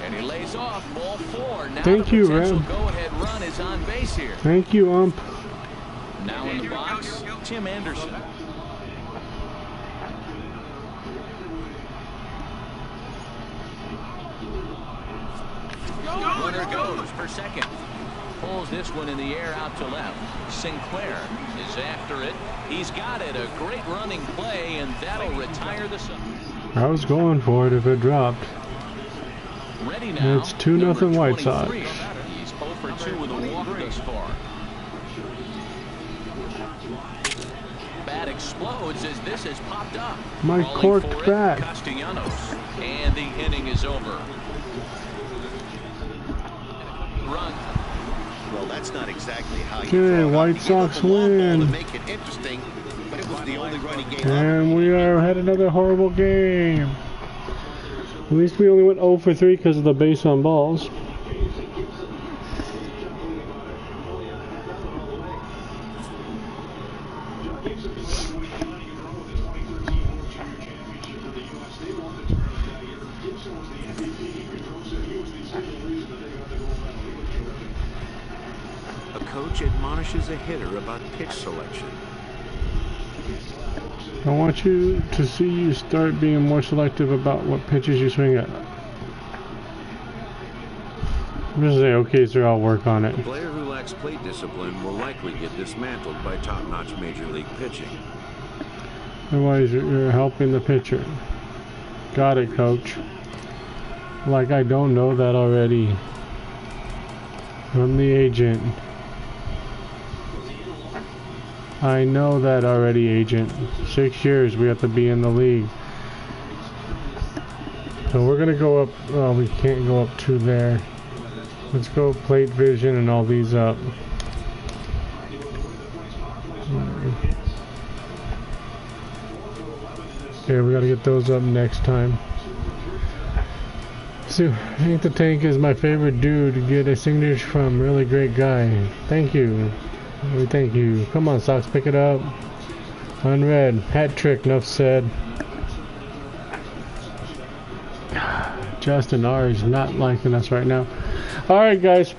And he lays off ball 4. Now Thank the you, potential Ram. go-ahead run is on base here. Thank you, ump. Now in the box, Tim Anderson. Runner goes for second. Pulls this one in the air out to left. Sinclair is after it. He's got it. A great running play, and that'll retire the Sox. I was going for it if it dropped. Ready now. It's 2-0 White Sox. He's 0 for 2 with a walk thus far. Bat explodes as this has popped up. My Calling corked for it, bat. Castellanos. And the inning is over. Run. Well, that's not exactly how you Okay, draw it up. White You give Sox up a long ball win. to make it interesting, but it was the only run he gave up. And we had another horrible game. At least we only went 0 for 3 because of the base on balls. A coach admonishes a hitter about pitch selection. I want you to see you start being more selective about what pitches you swing at. I'm just saying, okay, sir, I'll work on it. A player who lacks plate discipline will likely get dismantled by top-notch major league pitching. Otherwise, you're helping the pitcher. Got it, coach. Like I don't know that already. I'm the agent. I know that already, agent. 6 years we have to be in the league. So we're gonna go up. Oh, we can't go up to there. Let's go plate vision and all these up. Okay, we gotta get those up next time. So, Hank the Tank is my favorite dude to get a signature from. Really great guy. Thank you. Thank you. Come on, Sox, pick it up. Unread. Hat trick, enough said. Justin R is not liking us right now. Alright, guys.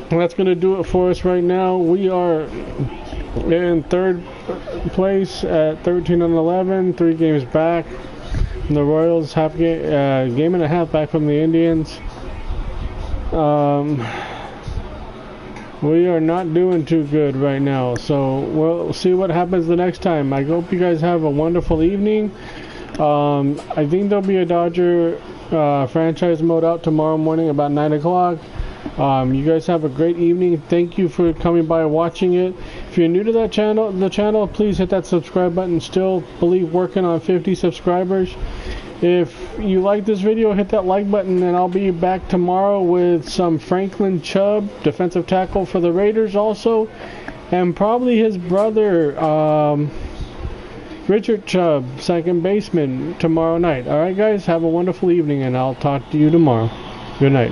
That's going to do it for us right now. We are in third place at 13-11. 3 games back from the Royals. Game and a half back from the Indians. We are not doing too good right now, so we'll see what happens the next time. I hope you guys have a wonderful evening. I think there'll be a Dodger franchise mode out tomorrow morning about 9 o'clock. You guys have a great evening. Thank you for coming by and watching it. If you're new to the channel, please hit that subscribe button. Still believe working on 50 subscribers. If you like this video, hit that like button, and I'll be back tomorrow with some Franklin Chubb, defensive tackle for the Raiders also, and probably his brother, Richard Chubb, second baseman, tomorrow night. Alright guys, have a wonderful evening, and I'll talk to you tomorrow. Good night.